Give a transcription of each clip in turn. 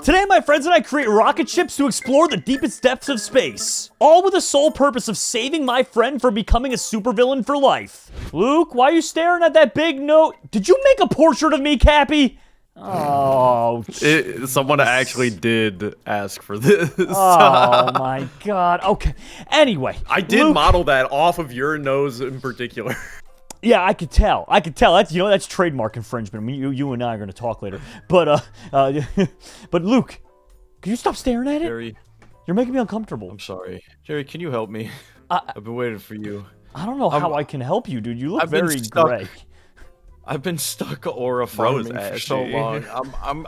Today, my friends and I create rocket ships to explore the deepest depths of space. All with the sole purpose of saving my friend from becoming a supervillain for life. Luke, why are you staring at that big note? Did you make a portrait of me, Cappy? Oh, someone actually did ask for this. Oh my god. Okay. Anyway, I did Luke, model that off of your nose in particular. Yeah, I could tell. That's that's trademark infringement. I mean, you and I are going to talk later. But but Luke, can you stop staring at it? Jerry, you're making me uncomfortable. I'm sorry. Jerry, can you help me? I've been waiting for you. I don't know how I can help you, dude. You look very gray. I've been stuck aura farming for so long.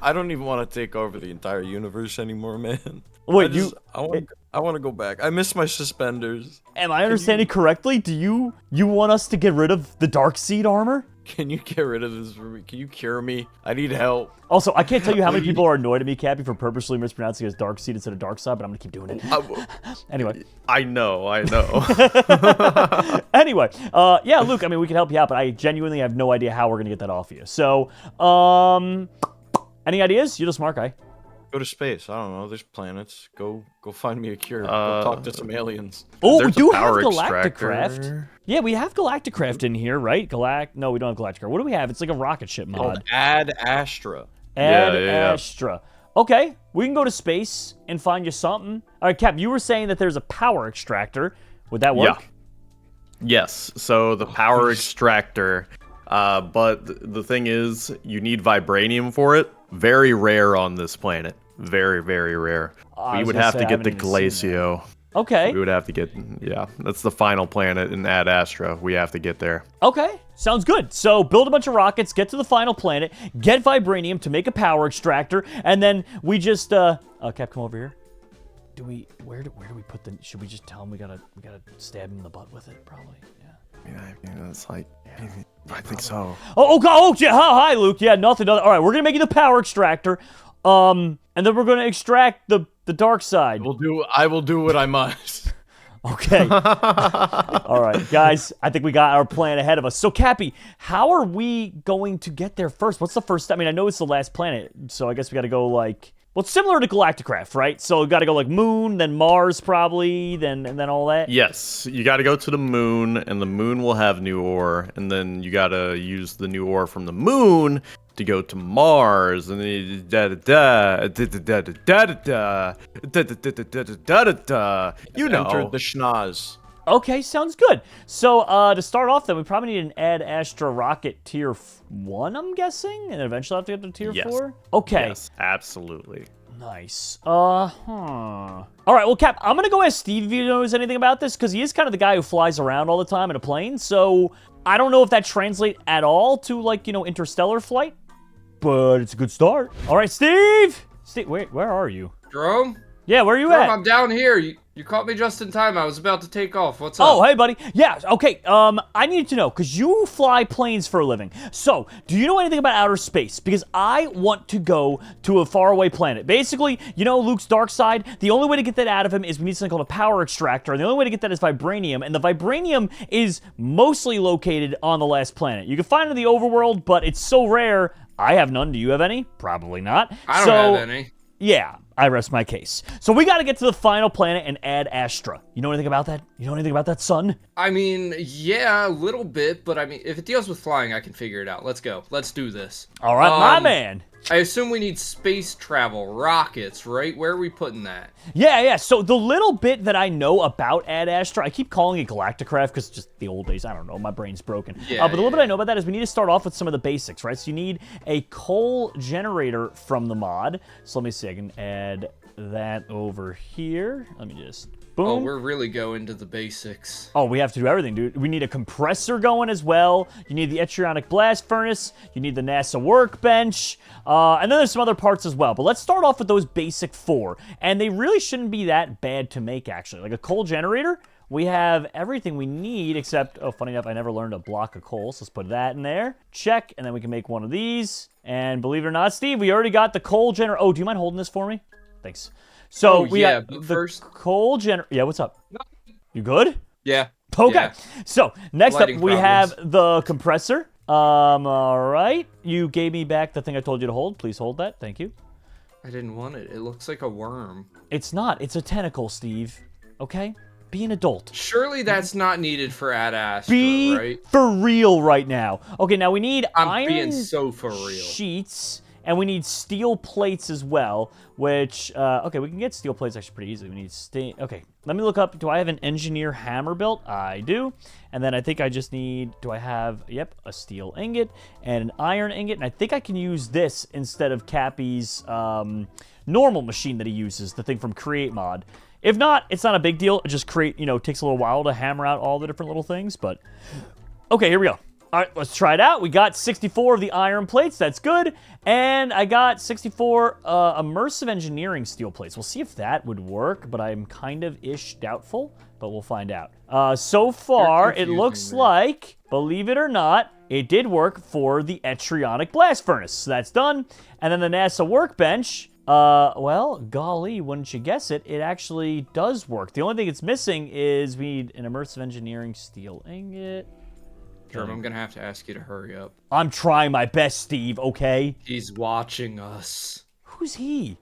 I don't even want to take over the entire universe anymore, man. Wait, I want to go back. I miss my suspenders. Am I understanding correctly? Do you want us to get rid of the Dark Seed armor? Can you get rid of this for me? Can you cure me? I need help. Also, I can't tell you how many people are annoyed at me, Cappy, for purposely mispronouncing it as Dark Seed instead of Dark Side, but I'm gonna keep doing it. Anyway. I know. Anyway, yeah, Luke, I mean, we can help you out, but I genuinely have no idea how we're gonna get that off you. So, any ideas? You're the smart guy. Go to space. I don't know. There's planets. Go find me a cure. Go talk to some aliens. Oh, we do have power Galacticraft. Yeah, we have Galacticraft in here, right? No, we don't have Galacticraft. What do we have? It's like a rocket ship mod. Ad Astra. Astra. Okay, we can go to space and find you something. All right, Cap, you were saying that there's a power extractor. Would that work? Yeah. Yes. So the power extractor, but the thing is, you need vibranium for it. Very rare on this planet. Very, very rare. We would have to get the Glacio. Okay. We would have to get, that's the final planet in Ad Astra. We have to get there. Okay, sounds good. So build a bunch of rockets, get to the final planet, get vibranium to make a power extractor, and then we just, Cap, come over here. Where do we put the, should we just tell him we gotta stab him in the butt with it? Probably, yeah. Yeah, that's like, I think so. Yeah, hi, Luke. Yeah, nothing. All right, we're gonna make you the power extractor, and then we're gonna extract the dark side. I will do what I must. Okay. All right, guys. I think we got our plan ahead of us. So, Cappy, how are we going to get there first? What's the first step? I mean, I know it's the last planet, so I guess we got to go like. Well, it's similar to Galacticraft, right? So we got to go like Moon, then Mars, probably, and then all that. Yes, you got to go to the Moon, and the Moon will have new ore, and then you got to use the new ore from the Moon to go to Mars, and then you know. Enter the schnoz. Okay, sounds good. So, to start off, then, we probably need an Ad Astra rocket tier 1, I'm guessing? And eventually I'll have to get to tier 4? Okay. Yes, absolutely. Nice. All right, well, Cap, I'm gonna go ask Steve if he knows anything about this, because he is kind of the guy who flies around all the time in a plane, so I don't know if that translates at all to, like, interstellar flight, but it's a good start. All right, Steve! Steve, wait, where are you? Jerome? Yeah, where are you at? I'm down here. You caught me just in time. I was about to take off. What's up? Oh, hey, buddy. Yeah, okay. I need to know, because you fly planes for a living. So, do you know anything about outer space? Because I want to go to a faraway planet. Basically, Luke's dark side, the only way to get that out of him is we need something called a power extractor, and the only way to get that is vibranium, and the vibranium is mostly located on the last planet. You can find it in the overworld, but it's so rare. I have none. Do you have any? Probably not. I don't have any. Yeah, I rest my case. So we got to get to the final planet and Ad Astra. You know anything about that? You know anything about that, son? I mean, yeah, a little bit, but I mean, if it deals with flying, I can figure it out. Let's go. Let's do this. All right, my man. I assume we need space travel, rockets, right? Where are we putting that? Yeah. So the little bit that I know about Ad Astra, I keep calling it Galacticraft because just the old days. I don't know. My brain's broken. Yeah, but the little bit I know about that is we need to start off with some of the basics, right? So you need a coal generator from the mod. So let me see. I can add that over here. Let me just... Boom. Oh, we're really going to the basics. Oh, we have to do everything, dude. We need a compressor going as well. You need the etrionic blast furnace. You need the NASA workbench. And then there's some other parts as well. But let's start off with those basic 4. And they really shouldn't be that bad to make, actually. Like a coal generator, we have everything we need except, oh, funny enough, I never learned a block of coal. So let's put that in there. Check. And then we can make one of these. And believe it or not, Steve, we already got the coal generator. Oh, do you mind holding this for me? Thanks. So we have the first coal generator. Yeah, what's up? No. You good? Yeah. Okay. Yeah. So next Lighting up we problems. have the compressor. All right. You gave me back the thing I told you to hold. Please hold that. Thank you. I didn't want it. It looks like a worm. It's not. It's a tentacle, Steve. Okay? Be an adult. Surely that's not needed for Ad Astra, Be right? for real right now. Okay, now we need I'm iron being so for real. sheets, and we need steel plates as well, which, okay, we can get steel plates actually pretty easily. We need okay, let me look up, do I have an engineer hammer built? I do. And then I think I just need, do I have, yep, a steel ingot and an iron ingot, and I think I can use this instead of Cappy's normal machine that he uses, the thing from Create Mod. If not, it's not a big deal. It just takes a little while to hammer out all the different little things, but... Okay, here we go. All right, let's try it out. We got 64 of the iron plates. That's good. And I got 64 immersive engineering steel plates. We'll see if that would work, but I'm kind of doubtful, but we'll find out. So far, it looks like, believe it or not, it did work for the Etrionic blast furnace. So that's done. And then the NASA workbench... well, golly, wouldn't you guess it, it actually does work. The only thing it's missing is we need an immersive engineering steel ingot. Jerome, I'm gonna have to ask you to hurry up. I'm trying my best, Steve, okay? He's watching us. Who's he?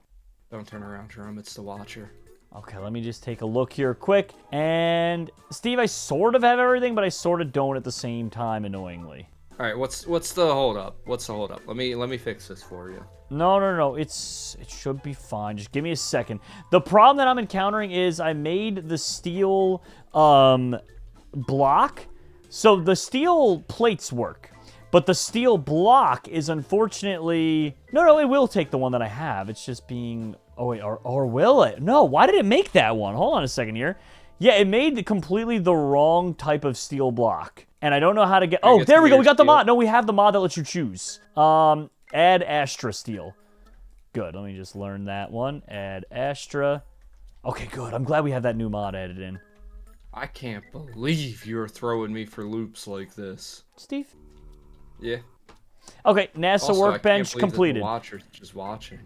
Don't turn around, Jerome, it's the Watcher. Okay, let me just take a look here quick. And, Steve, I sort of have everything, but I sort of don't at the same time, annoyingly. All right, what's the holdup? What's the holdup? Let me fix this for you. No. It should be fine. Just give me a second. The problem that I'm encountering is I made the steel block, so the steel plates work, but the steel block is unfortunately no. It will take the one that I have. It's just being or will it? No. Why did it make that one? Hold on a second here. Yeah, it made completely the wrong type of steel block. And I don't know how to get... Oh, there we go. We got the mod. No, we have the mod that lets you choose. Add Astra steel. Good. Let me just learn that one. Add Astra. Okay, good. I'm glad we have that new mod added in. I can't believe you're throwing me for loops like this. Steve? Yeah. Okay, NASA also, workbench completed. The Watcher's just watching.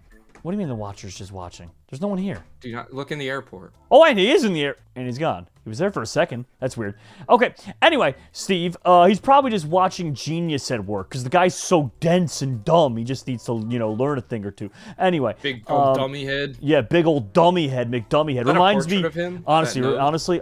What do you mean the Watcher's just watching? There's no one here. Do you not look in the airport? Oh, and he is in the air. And he's gone. He was there for a second. That's weird. Okay, anyway, Steve, he's probably just watching Genius at work, because the guy's so dense and dumb, he just needs to, learn a thing or two. Anyway. Big old dummy head. Yeah, big old dummy head, McDummy head. Reminds me, of him? honestly,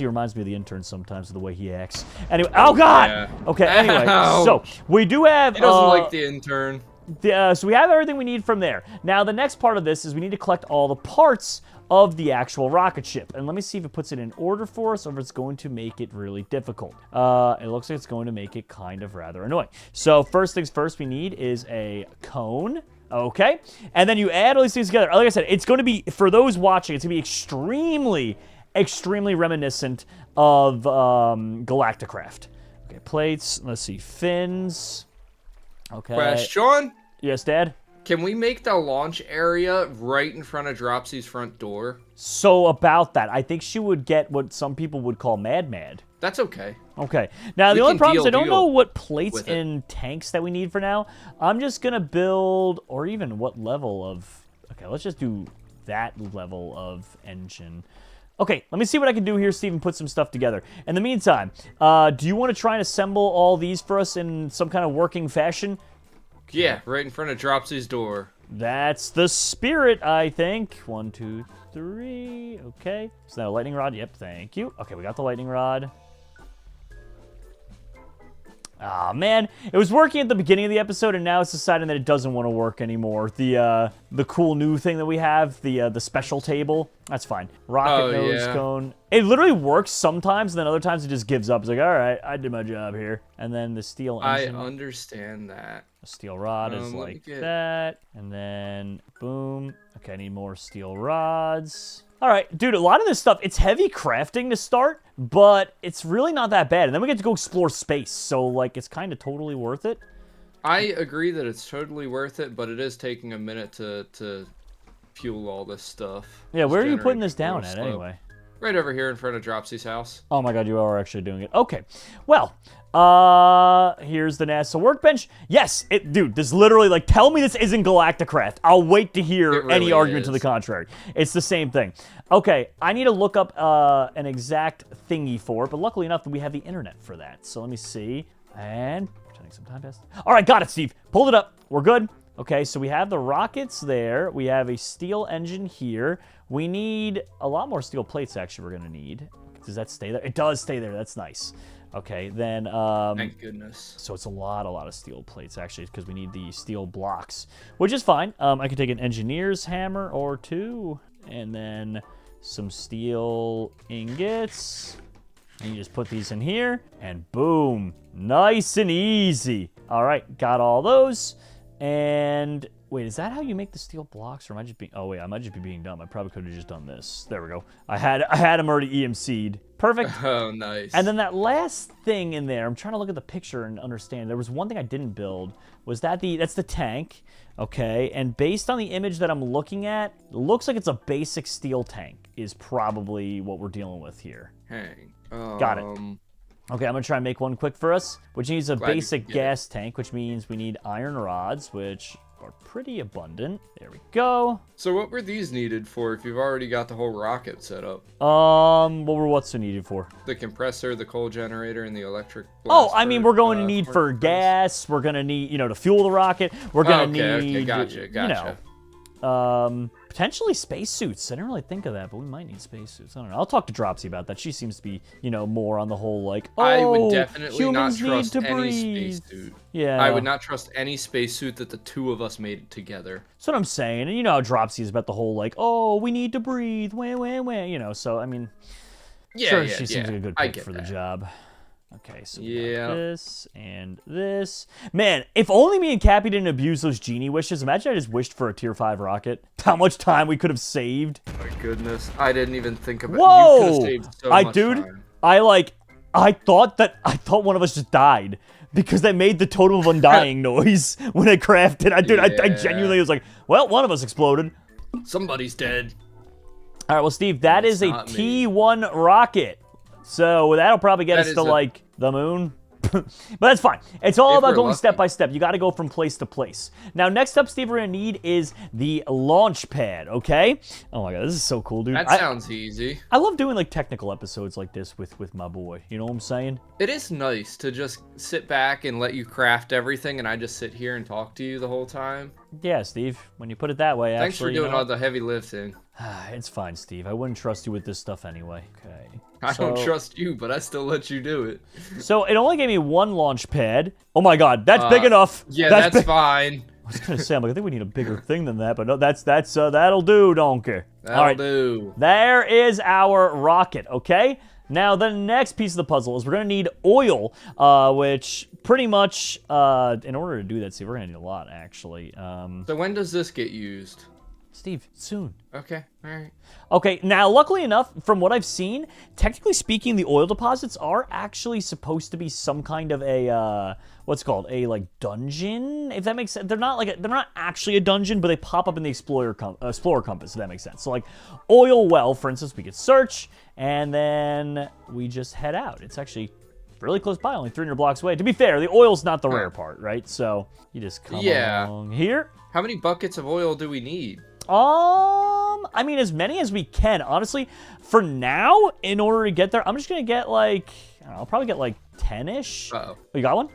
reminds me of the intern sometimes, of the way he acts. Anyway, oh, God! Yeah. Okay, anyway, so, we do have... He doesn't like the intern. So we have everything we need from there. Now, the next part of this is we need to collect all the parts of the actual rocket ship. And let me see if it puts it in order for us or if it's going to make it really difficult. It looks like it's going to make it kind of rather annoying. So first things first we need is a cone. Okay. And then you add all these things together. Like I said, it's going to be, for those watching, it's going to be extremely reminiscent of Galacticraft. Okay, plates. Let's see. Fins. Okay. Question? Yes, Dad? Can we make the launch area right in front of Dropsy's front door? So about that, I think she would get what some people would call mad. That's okay. Okay. Now, the only problem is I don't know what plates and tanks that we need for now. I'm just going to build, or even what level of... Okay, let's just do that level of engine. Okay, let me see what I can do here, Steve, and put some stuff together. In the meantime, do you want to try and assemble all these for us in some kind of working fashion? Yeah, right in front of Dropsy's door. That's the spirit, I think. 1, 2, 3. Okay. So now lightning rod. Yep, thank you. Okay, we got the lightning rod. Ah, man. It was working at the beginning of the episode, and now it's deciding that it doesn't want to work anymore. The cool new thing that we have, the special table. That's fine. Rocket nose cone. It literally works sometimes, and then other times it just gives up. It's like, all right, I did my job here. And then the steel engine. I understand that. The steel rod is like that. And then, boom. Okay, I need more steel rods. All right, dude, a lot of this stuff, it's heavy crafting to start, but it's really not that bad. And then we get to go explore space, so, like, it's kind of totally worth it. I agree that it's totally worth it, but it is taking a minute to fuel all this stuff. Yeah, where are you putting this down at, anyway? Right over here in front of Dropsy's house. Oh my god, you are actually doing it. Okay, well, here's the NASA workbench. Yes, dude, this literally, like, tell me this isn't Galacticraft. I'll wait to hear any argument to the contrary. It's the same thing. Okay, I need to look up an exact thingy for it, but luckily enough, we have the internet for that. So let me see. And pretending some time passed. All right, got it, Steve. Pulled it up. We're good. Okay, so we have the rockets there. We have a steel engine here. We need a lot more steel plates, actually, we're going to need. Does that stay there? It does stay there. That's nice. Okay, then... Thank goodness. So it's a lot of steel plates, actually, because we need the steel blocks, which is fine. I can take an engineer's hammer or two, and then some steel ingots. And you just put these in here, and boom. Nice and easy. All right, got all those. And wait, is that how you make the steel blocks, or am I just being... Oh, wait, I might just be being dumb. I probably could have just done this. There we go. I had them already EMC'd. Perfect. Oh, nice. And then that last thing in there, I'm trying to look at the picture and understand. There was one thing I didn't build. Was that that's the tank, okay? And based on the image that I'm looking at, it looks like it's a basic steel tank is probably what we're dealing with here. Hang. Got it. Okay, I'm going to try and make one quick for us, which needs a basic gas tank, which means we need iron rods, which are pretty abundant. There we go. So what were these needed for if you've already got the whole rocket set up? What's it needed for? The compressor, the coal generator, and the electric blast I mean, we're going to need for gas. We're going to need, to fuel the rocket. We're going to need, gotcha. Potentially spacesuits. I didn't really think of that, but we might need spacesuits. I don't know. I'll talk to Dropsy about that. She seems to be, more on the whole, like, I would definitely not humans need trust to any breathe. spacesuit. Yeah. I would not trust any spacesuit that the two of us made together. That's what I'm saying. And you know how Dropsy is about the whole, like, we need to breathe. Wah. So, I mean, she seems like a good pick for the job. Okay, so we got this and this. Man, if only me and Cappy didn't abuse those genie wishes. Imagine I just wished for a tier 5 rocket. How much time we could have saved. My goodness. I didn't even think about it. Whoa! You could have saved so much time. I thought one of us just died because they made the totem of undying noise when it crafted. I genuinely was like, well, one of us exploded. Somebody's dead. All right, well, Steve, that is a T1 rocket. So that'll probably get us to, like, the moon. But that's fine. It's all about going step by step. You got to go from place to place. Now, next up, Steve, we're going to need is the launch pad, okay? Oh, my God. This is so cool, dude. That sounds easy. I love doing, like, technical episodes like this with my boy. You know what I'm saying? It is nice to just sit back and let you craft everything, and I just sit here and talk to you the whole time. Yeah, Steve. When you put it that way, Thanks for doing all the heavy lifting. It's fine, Steve. I wouldn't trust you with this stuff anyway. Okay. I don't trust you, but I still let you do it. So it only gave me one launch pad. Oh my God, that's big enough. Yeah, that's fine. I was gonna say, I think we need a bigger thing than that, but no, that'll do, donkey. That'll do. There is our rocket. Okay. Now the next piece of the puzzle is we're gonna need oil, which pretty much, in order to do that, see, we're gonna need a lot actually. So when does this get used? Steve, soon. Okay, all right. Okay, now, luckily enough, from what I've seen, technically speaking, the oil deposits are actually supposed to be some kind of a, what's it called? A, like, dungeon, if that makes sense. They're not actually a dungeon, but they pop up in the Explorer compass, if that makes sense. So, like, oil well, for instance, we could search, and then we just head out. It's actually really close by, only 300 blocks away. To be fair, the oil's not the rare part, right? So, you just come along here. How many buckets of oil do we need? I mean, as many as we can. Honestly, for now, in order to get there, I'm just going to get, like, I don't know, I'll probably get, like, 10-ish. Uh-oh. You got one?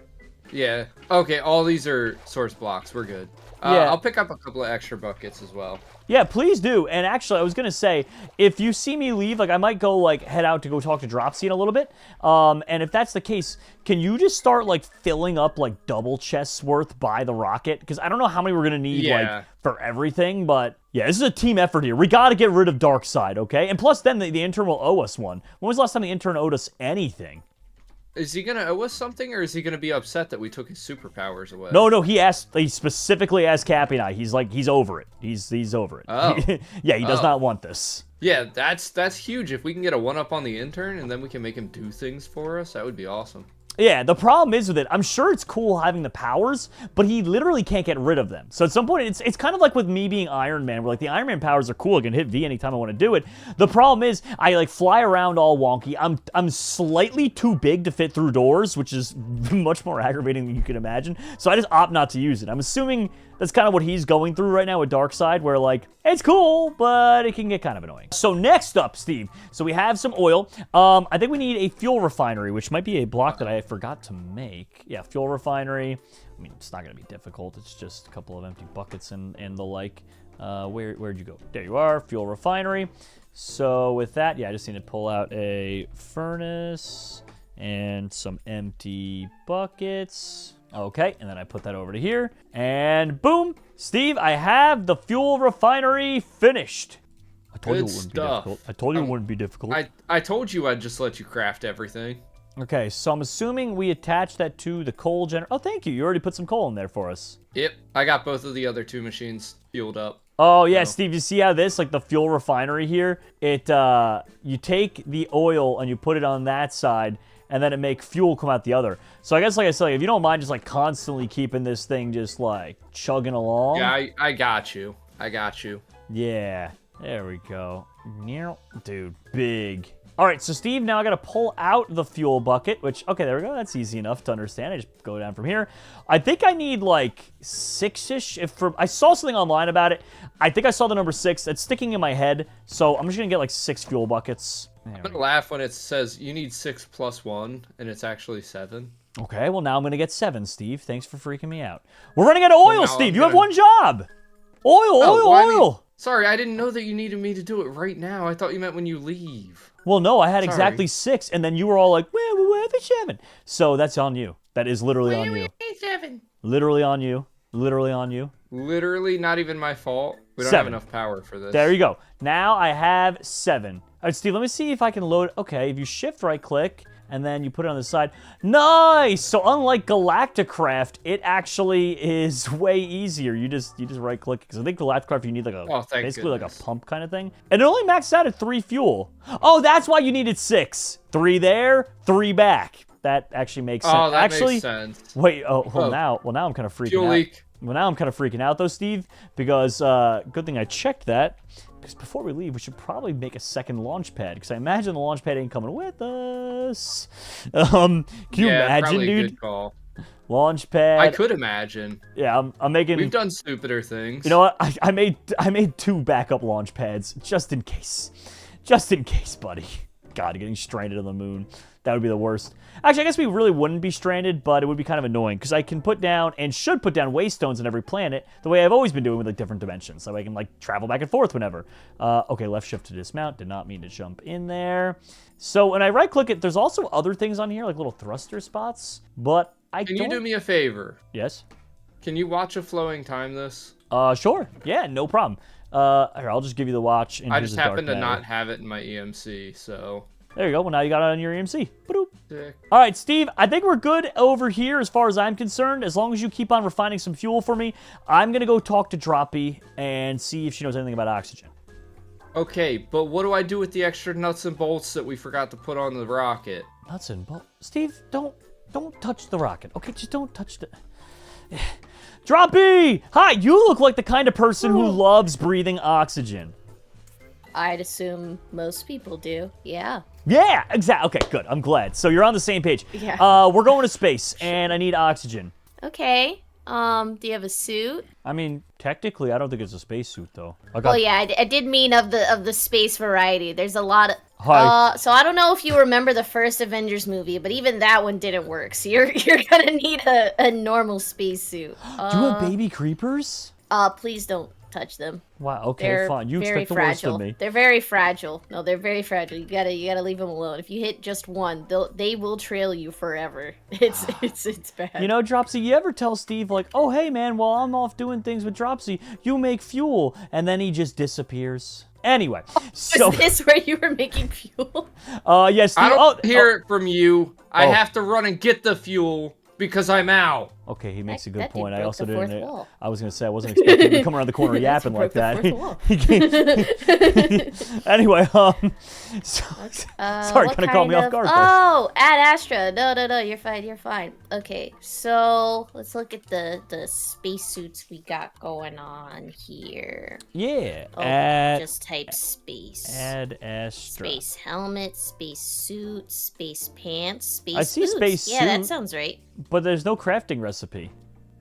Yeah. Okay, all these are source blocks. We're good. Yeah. I'll pick up a couple of extra buckets as well. Yeah, please do. And actually, I was going to say, if you see me leave, like, I might go, like, head out to go talk to Dropsy in a little bit. And if that's the case, can you just start, like, filling up, like, double chests worth by the rocket? Because I don't know how many we're going to need, like, for everything. But, yeah, this is a team effort here. We got to get rid of Darkseid, okay? And plus, then the intern will owe us one. When was the last time the intern owed us anything? Is he gonna owe us something, or is he gonna be upset that we took his superpowers away? No, he specifically asked Cappy and I. He's like, he's over it. He's over it. Oh. Yeah, he does not want this. Yeah, that's huge. If we can get a 1-up on the intern, and then we can make him do things for us, that would be awesome. Yeah, the problem is with it, I'm sure it's cool having the powers, but he literally can't get rid of them. So at some point, it's kind of like with me being Iron Man, where like the Iron Man powers are cool. I can hit V anytime I want to do it. The problem is I like fly around all wonky. I'm slightly too big to fit through doors, which is much more aggravating than you can imagine. So I just opt not to use it. I'm assuming that's kind of what he's going through right now with Darkseid, where like, it's cool, but it can get kind of annoying. So next up, Steve, so we have some oil. I think we need a fuel refinery, which might be a block that I forgot to make. Yeah, fuel refinery. I mean, it's not going to be difficult. It's just a couple of empty buckets and the like. Where'd you go? There you are, fuel refinery. So with that, yeah, I just need to pull out a furnace and some empty buckets. Okay, and then I put that over to here. And boom, Steve, I have the fuel refinery finished. I told you it wouldn't be difficult. I told you it wouldn't be difficult. I told you I'd just let you craft everything. Okay, so I'm assuming we attach that to the coal generator. Oh, thank you. You already put some coal in there for us. Yep, I got both of the other 2 machines fueled up. Oh, yeah, Steve, you see how this, like the fuel refinery here, you take the oil and you put it on that side, and then it makes fuel come out the other. So I guess, like I said, if you don't mind just, like, constantly keeping this thing just, like, chugging along. Yeah, I got you. I got you. Yeah, there we go. Dude, big. All right, so Steve, now I got to pull out the fuel bucket, which, okay, there we go. That's easy enough to understand. I just go down from here. I think I need like 6-ish. I saw something online about it. I think I saw the number 6. It's sticking in my head. So I'm just going to get like 6 fuel buckets. I'm going to laugh when it says you need 6 plus 1, and it's actually 7. Okay, well, now I'm going to get 7, Steve. Thanks for freaking me out. We're running out of oil, Steve. You have one job. Oil. Sorry, I didn't know that you needed me to do it right now. I thought you meant when you leave. Well, no, I had exactly 6, and then you were all like, well, have 7. So that's on you. That is literally on you. 7. Literally on you. Literally on you. Literally not even my fault. We don't have enough power for this. There you go. Now I have 7. All right, Steve, let me see if I can load. Okay, if you shift right click, and then you put it on the side. Nice! So unlike Galacticraft, it actually is way easier. You just right click, because I think Galacticraft you need like basically like a pump kind of thing. And it only maxed out at 3 fuel. Oh, that's why you needed 6. 3 there, 3 back. That actually makes sense. Oh, that makes sense. Wait, now I'm kind of freaking fuel out. Leak. Well, now I'm kind of freaking out though, Steve, because good thing I checked that. Because before we leave, we should probably make a second launch pad. Because I imagine the launch pad ain't coming with us. Can you imagine, dude? Good call. Launch pad. I could imagine. Yeah, I'm making. We've done stupider things. You know what? I made 2 backup launch pads just in case. Just in case, buddy. God, getting stranded on the moon. That would be the worst. Actually, I guess we really wouldn't be stranded, but it would be kind of annoying because I can put down and should put down waystones on every planet the way I've always been doing with like different dimensions, so I can like travel back and forth whenever. Okay, left shift to dismount. Did not mean to jump in there. So when I right click it, there's also other things on here like little thruster spots, but Can you do me a favor? Yes. Can you watch a flowing time this? Sure. Yeah, no problem. Here, I'll just give you the watch. And I just happen to not have it in my EMC, so. There you go. Well, now you got it on your EMC. All right, Steve, I think we're good over here as far as I'm concerned. As long as you keep on refining some fuel for me, I'm going to go talk to Droppy and see if she knows anything about oxygen. Okay, but what do I do with the extra nuts and bolts that we forgot to put on the rocket? Nuts and bolts? Steve, don't touch the rocket. Okay, just don't touch the... Droppy! Hi, you look like the kind of person who loves breathing oxygen. I'd assume most people do, yeah. Yeah, exactly. Okay, good. I'm glad. So you're on the same page. Yeah. We're going to space, and I need oxygen. Okay. Do you have a suit? I mean, technically, I don't think it's a spacesuit, though. Well, yeah, I did mean of the space variety. There's a lot of... Hi. So I don't know if you remember the first Avengers movie, but even that one didn't work. So you're gonna need a normal spacesuit. Do you have baby creepers? Please don't touch them. Wow, okay, They're fine. You very expect the worst fragile. of me. They're very fragile. No, they're very fragile. You gotta leave them alone. If you hit just one, they will trail you forever. It's bad. You know, Dropsy, you ever tell Steve, like, oh, hey, man, while I'm off doing things with Dropsy, you make fuel, and then he just disappears. Anyway, so... Is this where you were making fuel? Yes, Steve... I don't hear it from you. I have to run and get the fuel because I'm out. Okay, he makes a good point. I broke also the didn't... fourth wall. I was going to say, I wasn't expecting him to come around the corner yapping like that. Anyway, sorry, kind of caught me off guard there. Oh, Ad Astra. No, you're fine. Okay, so let's look at the spacesuits we got going on here. Yeah. Just type space. Ad Astra. Space helmet, space suit, space pants, space I see boots. space Yeah, that suit. sounds right. But there's no crafting recipe.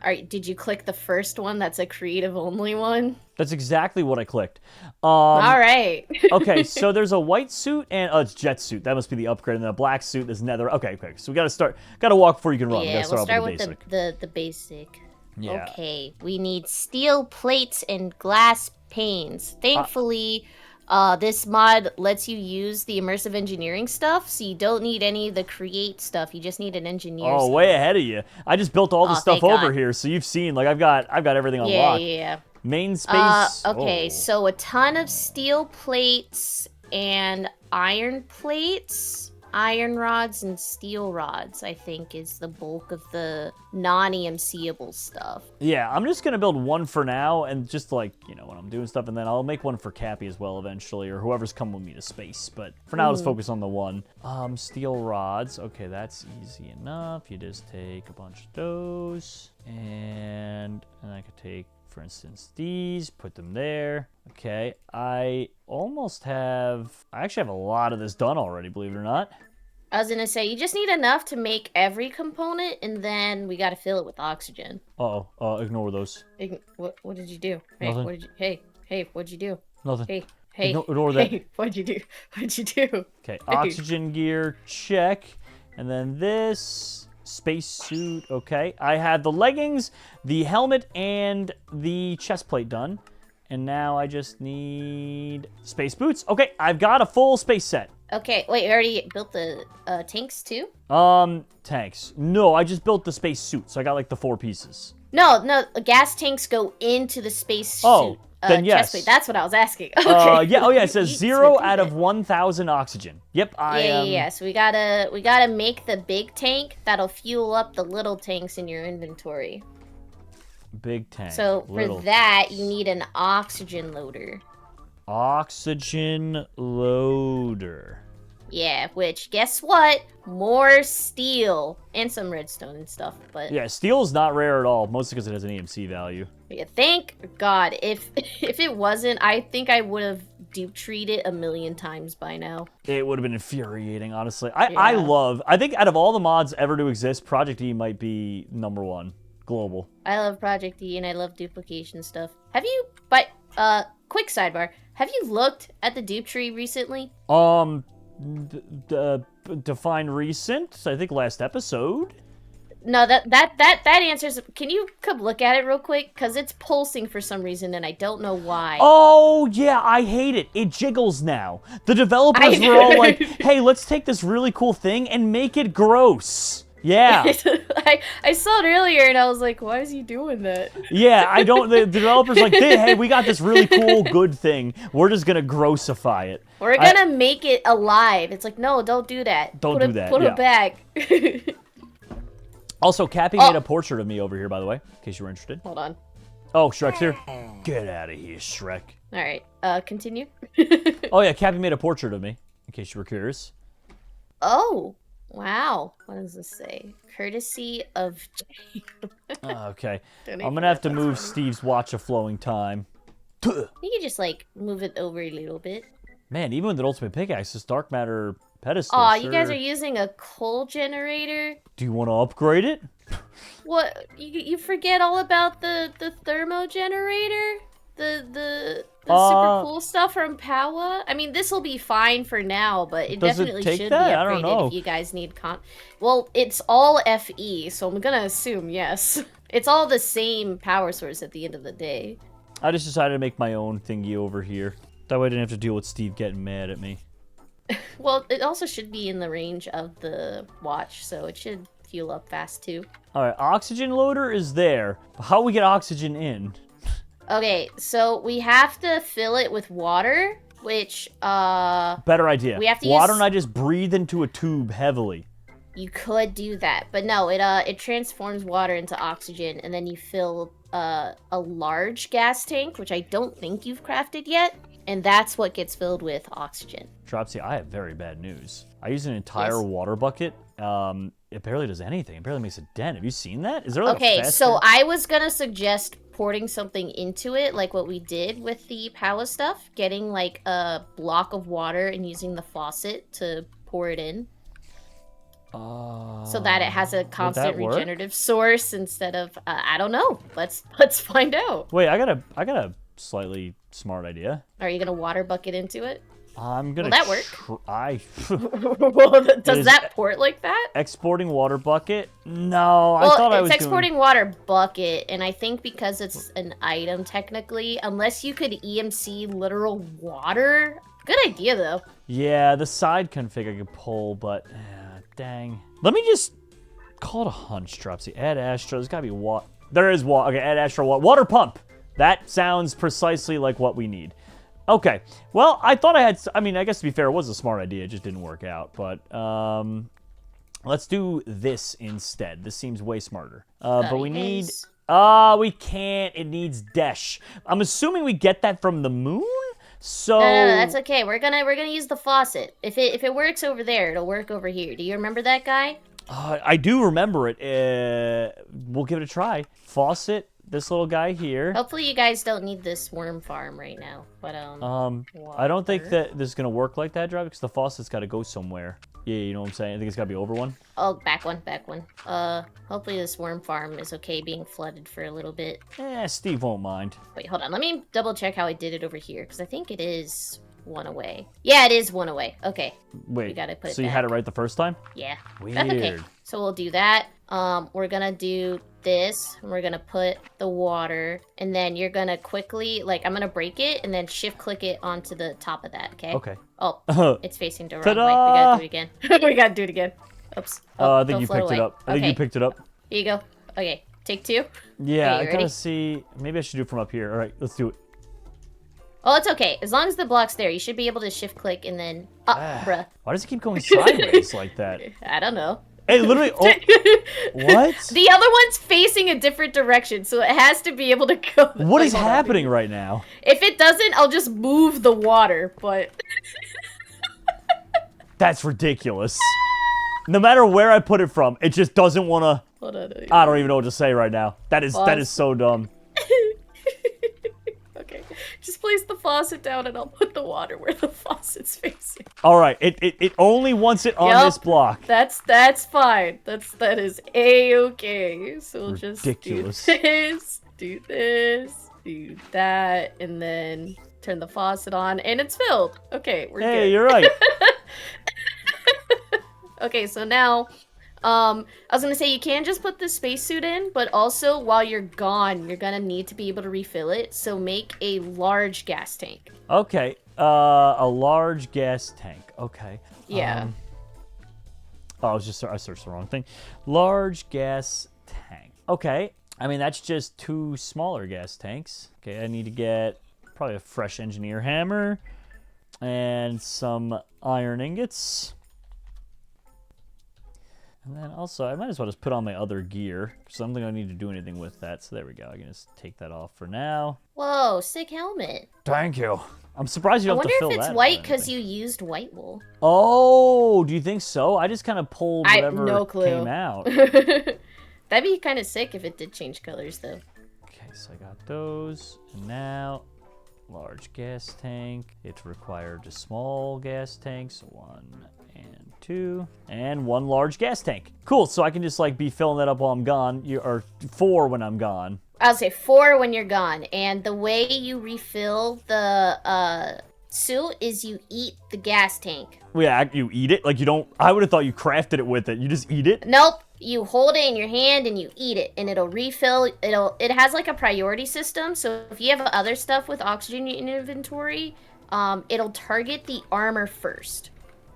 Alright, did you click the first one that's a creative only one? That's exactly what I clicked. Alright. Okay, so there's a white suit and it's jet suit. That must be the upgrade, and then a black suit is nether. Okay. So we gotta walk before you can run. Yeah, we'll start with the the basic. Yeah. Okay, we need steel plates and glass panes. Thankfully, this mod lets you use the immersive engineering stuff, so you don't need any of the create stuff. You just need an engineer. Oh, way ahead of you. I just built all the stuff over here, so you've seen, like, I've got everything unlocked. Yeah. Main space. Okay, so a ton of steel plates and iron plates. Iron rods and steel rods, I think, is the bulk of the non-EMCable stuff. Yeah, I'm just gonna build one for now, and just like, when I'm doing stuff, and then I'll make one for Cappy as well eventually, or whoever's coming with me to space. But for now, let's focus on the one. Steel rods. Okay, that's easy enough. You just take a bunch of those, and I could take, for instance, these, put them there. Okay, I actually have a lot of this done already, believe it or not. I was gonna say, you just need enough to make every component, and then we gotta fill it with oxygen. Ignore those. What did you do? Hey, Nothing. Hey, what'd you do? Nothing. Hey, Ignore that. Hey, what'd you do? Okay, oxygen gear, check. And then this spacesuit, okay. I had the leggings, the helmet, and the chest plate done. And now I just need space boots. Okay, I've got a full space set. Okay, wait, you already built the tanks too? Tanks. No, I just built the space suit, so I got like the 4 pieces. No, gas tanks go into the space suit. Then yes. Chest plate. That's what I was asking. Okay. Yeah, it says 0 out of 1,000 oxygen. Yep, Yeah, so we gotta make the big tank that'll fuel up the little tanks in your inventory. Big tank. So for that, you need an oxygen loader. Oxygen loader. Yeah, which, guess what? More steel. And some redstone and stuff, but... Yeah, steel is not rare at all, mostly because it has an EMC value. Yeah, thank God. If it wasn't, I think I would have dupe treated it 1,000,000 times by now. It would have been infuriating, honestly. I think out of all the mods ever to exist, Project E might be #1. Global. I love Project E and I love duplication stuff. Have you, quick sidebar, have you looked at the dupe tree recently? Define recent? I think last episode? No, that answers, can you come look at it real quick? Because it's pulsing for some reason and I don't know why. Oh, yeah, I hate it. It jiggles now. The developers were all like, hey, let's take this really cool thing and make it gross. Yeah. I saw it earlier and I was like, why is he doing that? Yeah, the developer's like, hey, we got this really cool, good thing. We're just gonna grossify it. We're gonna make it alive. It's like, no, don't do that. Don't do that. Put it back. Also, Cappy made a portrait of me over here, by the way, in case you were interested. Hold on. Oh, Shrek's here? Get out of here, Shrek. Alright, continue. Oh, yeah, Cappy made a portrait of me, in case you were curious. Oh. Wow. What does this say? Courtesy of... Okay. I'm going to have to move Steve's Watch of Flowing Time. You can just, move it over a little bit. Man, even with an ultimate pickaxe, this dark matter pedestal. Aw, you guys are using a coal generator? Do you want to upgrade it? What? You forget all about the thermo generator? The super cool stuff from Powa? I mean, this will be fine for now, but it definitely should be upgraded if you guys need Well, it's all FE, so I'm gonna assume yes. It's all the same power source at the end of the day. I just decided to make my own thingy over here. That way I didn't have to deal with Steve getting mad at me. Well, it also should be in the range of the watch, so it should fuel up fast too. Alright, oxygen loader is there. How do we get oxygen in? Okay, so we have to fill it with water, which, better idea. We have to water and I just breathe into a tube heavily. You could do that, but no, it transforms water into oxygen, and then you fill a large gas tank, which I don't think you've crafted yet, and that's what gets filled with oxygen. Dropsy, I have very bad news. I use an entire water bucket. It barely does anything. It barely makes a dent. Have you seen that? Is there like okay, a faster... so I was gonna suggest porting something into it, like what we did with the Powa stuff, getting like a block of water and using the faucet to pour it in. So that it has a constant work? regenerative source instead of I don't know. Let's find out. Wait, I got a slightly smart idea. Are you gonna water bucket into it? I'm gonna. Will that work? Well, Does that port like that? Exporting water bucket? No, Well, I thought I was it's exporting water bucket, and I think because it's an item technically, unless you could EMC literal water. Good idea though. Yeah, the side config I could pull, but dang. Let me just call it a hunch, Dropsy. Add Astro. There's gotta be water. There is water. Okay, add Astro water pump. That sounds precisely like what we need. Okay. Well, I thought I had. I mean, I guess to be fair, it was a smart idea. It just didn't work out. But let's do this instead. This seems way smarter. But we need. We can't. It needs Desh. I'm assuming we get that from the moon. So no, that's okay. We're gonna use the faucet. If it works over there, it'll work over here. Do you remember that guy? I do remember it. We'll give it a try. Faucet. This little guy here. Hopefully you guys don't need this worm farm right now. But I don't think that this is gonna work like that, Drive, because the faucet's got to go somewhere. Yeah, you know what I'm saying? I think it's got to be over one. Oh, back one. Hopefully this worm farm is okay being flooded for a little bit. Steve won't mind. Wait, hold on. Let me double check how I did it over here, because I think it is one away. Yeah, it is one away. Okay. Wait, we gotta put it so you back. had it right the first time? Yeah. Weird. That's okay. So we'll do that. We're gonna do this, and we're gonna put the water, and then you're gonna quickly, like, I'm gonna break it, and then shift click it onto the top of that, okay? Okay. Oh, it's facing the wrong way. We gotta do it again. We gotta do it again. Oops. I think you picked it up. I think you picked it up. Here you go. Okay, take two. Yeah, okay, I gotta see. Maybe I should do it from up here. All right, let's do it. Oh, it's okay. As long as the block's there, you should be able to shift click and then... bruh. Why does it keep going sideways like that? I don't know. Hey, literally... Oh, what? The other one's facing a different direction, so it has to be able to go... What is happening right now? If it doesn't, I'll just move the water, but... That's ridiculous. No matter where I put it from, it just doesn't want to... Hold on. I don't even know what to say right now. That is so dumb. Okay. Just place the faucet down and I'll put the water where the faucet's facing. All right. It only wants it on this block. That's fine. That is A-okay. So we'll just do this, do this, do that, and then turn the faucet on, and it's filled. Okay, we're good. Hey, you're right. Okay, so now, I was gonna say you can just put the spacesuit in, but also while you're gone, you're gonna need to be able to refill it. So make a large gas tank. Okay, a large gas tank. Okay. Yeah. I searched the wrong thing. Large gas tank. Okay. I mean, that's just 2 smaller gas tanks. Okay, I need to get probably a fresh engineer hammer and some iron ingots. And then also, I might as well just put on my other gear, because I don't think I need to do anything with that. So there we go. I can just take that off for now. Whoa, sick helmet. Thank you. I'm surprised you don't have to fill that. I wonder if it's white because you used white wool. Oh, do you think so? I just kind of pulled whatever no clue. came out. That'd be kind of sick if it did change colors, though. Okay, so I got those. And now, large gas tank. It required a small gas tank, so 1 and 2, and 1 large gas tank. Cool, so I can just like be filling that up while I'm gone, or 4 when I'm gone. I'll say 4 when you're gone, and the way you refill the suit is you eat the gas tank. Yeah, you eat it? Like you don't, I would have thought you crafted it with it. You just eat it? Nope. You hold it in your hand and you eat it, and it'll refill. It has like a priority system, so if you have other stuff with oxygen in your inventory, it'll target the armor first.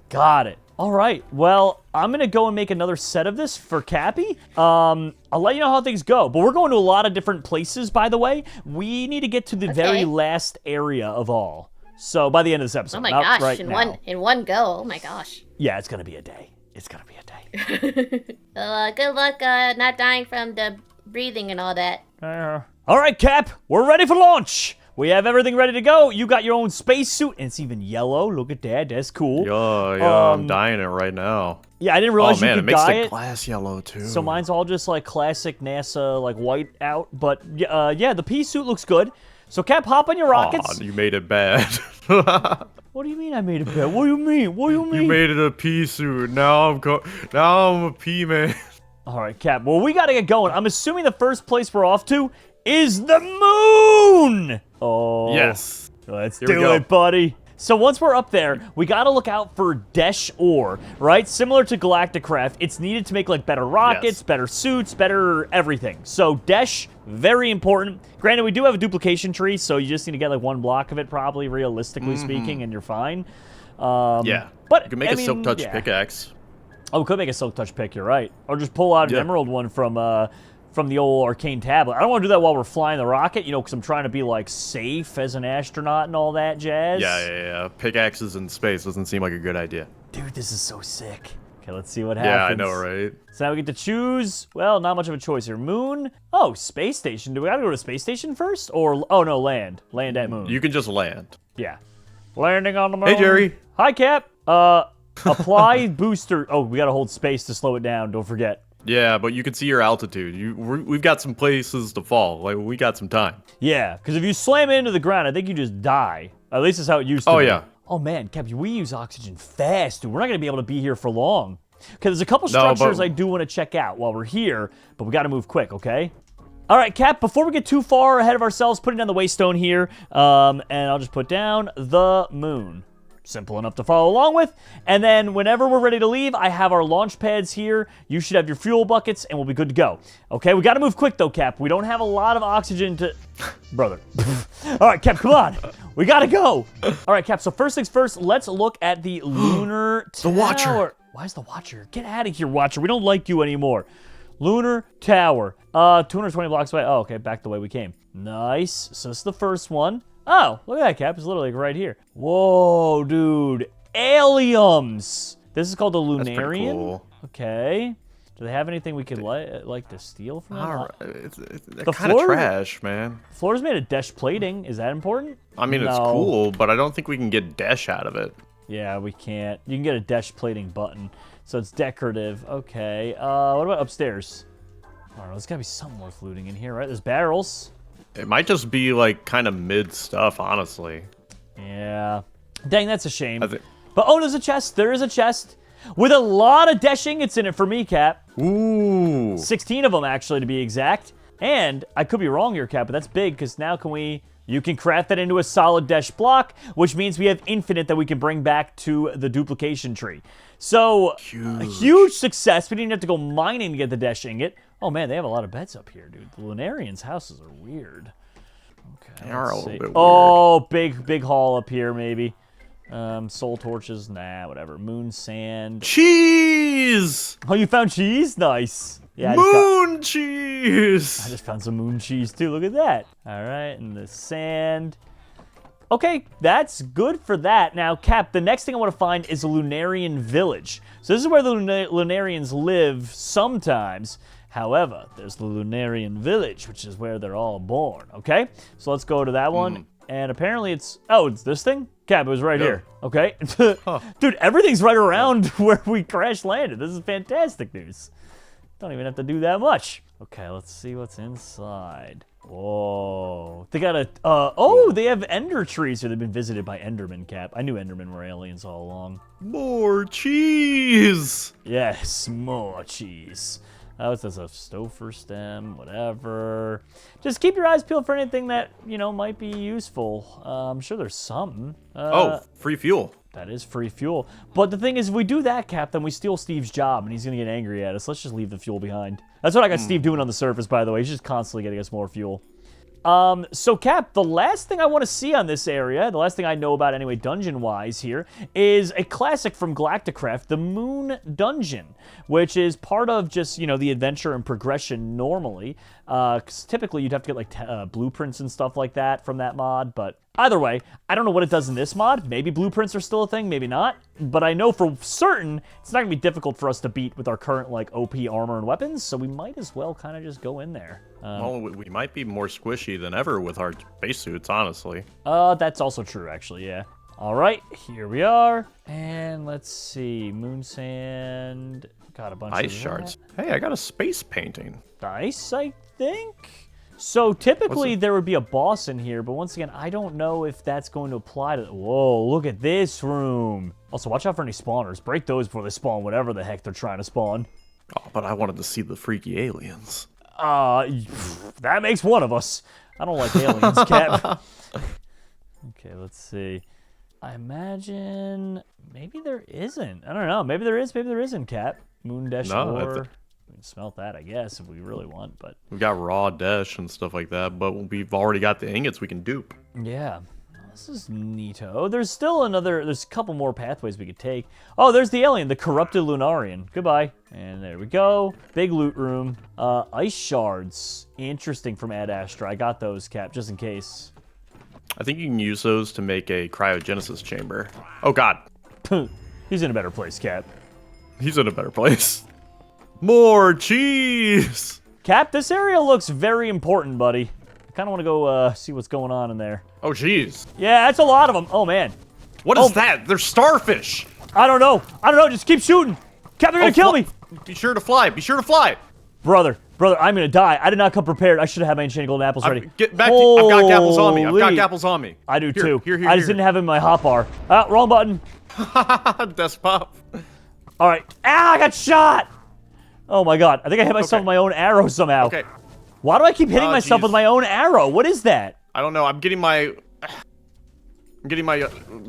Got it. All right. Well, I'm going to go and make another set of this for Cappy. I'll let you know how things go. But we're going to a lot of different places, by the way. We need to get to the very last area of all. So by the end of this episode. Oh my gosh, right in one go. Oh my gosh. Yeah, it's going to be a day. It's going to be a day. Good luck not dying from the breathing and all that. All right, Cap. We're ready for launch. We have everything ready to go. You got your own spacesuit, and it's even yellow. Look at that. That's cool. Yeah, I'm dyeing it right now. Yeah, I didn't realize you could dye it. Oh, man, it makes the glass yellow, too. So mine's all just, like, classic NASA, like, white out. But, yeah, the pea suit looks good. So, Cap, hop on your rockets. Aw, you made it bad. What do you mean I made a bet? What do you mean? What do you mean? You made it a pea suit. Now I'm a pea man. All right, Cap. Well, we got to get going. I'm assuming the first place we're off to is the moon. Oh. Yes. Let's do it, buddy. So once we're up there, we got to look out for Desh ore, right? Similar to Galacticraft, it's needed to make like better rockets, better suits, better everything. So Desh, very important. Granted, we do have a duplication tree, so you just need to get like one block of it, probably, realistically speaking, and you're fine. But you can make a silk touch pickaxe. Oh, we could make a silk touch pick. You're right, or just pull out an emerald one from the old arcane tablet. I don't want to do that while we're flying the rocket, you know, because I'm trying to be, like, safe as an astronaut and all that jazz. Yeah. Pickaxes in space doesn't seem like a good idea. Dude, this is so sick. Okay, let's see what happens. Yeah, I know, right? So now we get to choose, well, not much of a choice here. Moon. Oh, space station. Do we got to go to space station first? Or, oh, no, land. Land at moon. You can just land. Yeah. Landing on the moon. Hey, Jerry. Hi, Cap. Apply booster. Oh, we got to hold space to slow it down. Don't forget. Yeah, but you can see your altitude. We've got some places to fall. Like, we got some time. Yeah, because if you slam it into the ground, I think you just die. At least that's how it used to be. Oh, yeah. Oh, man, Cap, we use oxygen fast, dude. We're not going to be able to be here for long. Okay, there's a couple structures I do want to check out while we're here, but we got to move quick, okay? All right, Cap, before we get too far ahead of ourselves, putting down the waystone here, and I'll just put down the moon. Simple enough to follow along with. And then whenever we're ready to leave, I have our launch pads here. You should have your fuel buckets, and we'll be good to go. Okay, we got to move quick, though, Cap. We don't have a lot of oxygen to... Brother. All right, Cap, come on. We got to go. All right, Cap, so first things first, let's look at the lunar tower. The Watcher. Why is the Watcher? Get out of here, Watcher. We don't like you anymore. Lunar tower. 220 blocks away. Oh, okay, back the way we came. Nice. So this is the first one. Oh, look at that, Cap. It's literally right here. Whoa, dude. Alliums. This is called the Lunarian. That's pretty cool. Okay. Do they have anything we could like to steal from them? It's kind of trash, man. The floor is made of Desh plating. Is that important? I mean, it's cool, but I don't think we can get Desh out of it. Yeah, we can't. You can get a Desh plating button, so it's decorative. Okay. What about upstairs? I don't know. There's got to be something worth looting in here, right? There's barrels. It might just be, like, kind of mid stuff, honestly. Yeah. Dang, that's a shame. But, oh, there's a chest. There is a chest with a lot of Desh ingots in it for me, Cap. Ooh. 16 of them, actually, to be exact. And I could be wrong here, Cap, but that's big, because now you can craft that into a solid Desh block, which means we have infinite that we can bring back to the duplication tree. So, a huge success. We didn't have to go mining to get the Desh ingot. Oh, man, they have a lot of beds up here, dude. The Lunarians' houses are weird. Okay, they are a little bit weird. Oh, big haul up here, maybe. Soul torches, nah, whatever. Moon sand. Cheese! Oh, you found cheese? Nice. Yeah, cheese! I just found some moon cheese, too. Look at that. All right, and the sand. Okay, that's good for that. Now, Cap, the next thing I want to find is a Lunarian village. So this is where the Lunarians live sometimes. However, there's the Lunarian village, which is where they're all born, okay? So let's go to that one. And apparently it's this thing? Cap, it was right here. Okay. Dude, everything's right around where we crash landed. This is fantastic news. Don't even have to do that much. Okay, let's see what's inside. Whoa. They got they have ender trees here. They've been visited by Endermen, Cap. I knew Endermen were aliens all along. More cheese! Yes, more cheese. What's this? A Stouffer stem, whatever. Just keep your eyes peeled for anything that, might be useful. I'm sure there's something. Free fuel. That is free fuel. But the thing is, if we do that, Cap, then we steal Steve's job, and he's going to get angry at us. Let's just leave the fuel behind. That's what I got Steve doing on the surface, by the way. He's just constantly getting us more fuel. So, Cap, the last thing I want to see on this area, the last thing I know about anyway, dungeon-wise here, is a classic from Galacticraft, the Moon Dungeon, which is part of just, the adventure and progression normally. Because typically you'd have to get, blueprints and stuff like that from that mod, but either way, I don't know what it does in this mod. Maybe blueprints are still a thing, maybe not. But I know for certain it's not going to be difficult for us to beat with our current, OP armor and weapons, so we might as well kind of just go in there. Well, we might be more squishy than ever with our spacesuits, honestly. That's also true, actually, yeah. All right, here we are. And let's see, moon sand. Got a bunch of ice shards. Hey, I got a space painting. Nice, I think. So typically there would be a boss in here, but once again, I don't know if that's going to apply to... Whoa, look at this room. Also, watch out for any spawners. Break those before they spawn whatever the heck they're trying to spawn. Oh, but I wanted to see the freaky aliens. That makes one of us. I don't like aliens, Cap. Okay, let's see. I imagine maybe there isn't. I don't know. Maybe there is. Maybe there isn't, Cap. Moon dash ore. We can smelt that, I guess, if we really want. But we've got raw dash and stuff like that. But we've already got the ingots we can dupe. Yeah. This is neato. There's still another... There's a couple more pathways we could take. Oh, there's the alien, the corrupted Lunarian. Goodbye. And there we go. Big loot room. Ice shards. Interesting from Ad Astra. I got those, Cap, just in case. I think you can use those to make a cryogenesis chamber. Oh, God. He's in a better place, Cap. He's in a better place. More cheese! Cap, this area looks very important, buddy. I kind of want to go see what's going on in there. Oh, jeez. Yeah, that's a lot of them. Oh, man. What is that? They're starfish. I don't know. I don't know. Just keep shooting. Cap, they're going to kill me. Be sure to fly. Be sure to fly. Brother, I'm going to die. I did not come prepared. I should have had my enchanted golden apples ready. Get back. I've got gapples on me. I've got gapples on me. I do, too. Here, I just didn't have it in my hotbar. Wrong button. Desk pop. All right. I got shot. Oh, my God. I think I hit myself with my own arrow somehow. Okay. Why do I keep hitting myself with my own arrow? What is that? I don't know. I'm getting my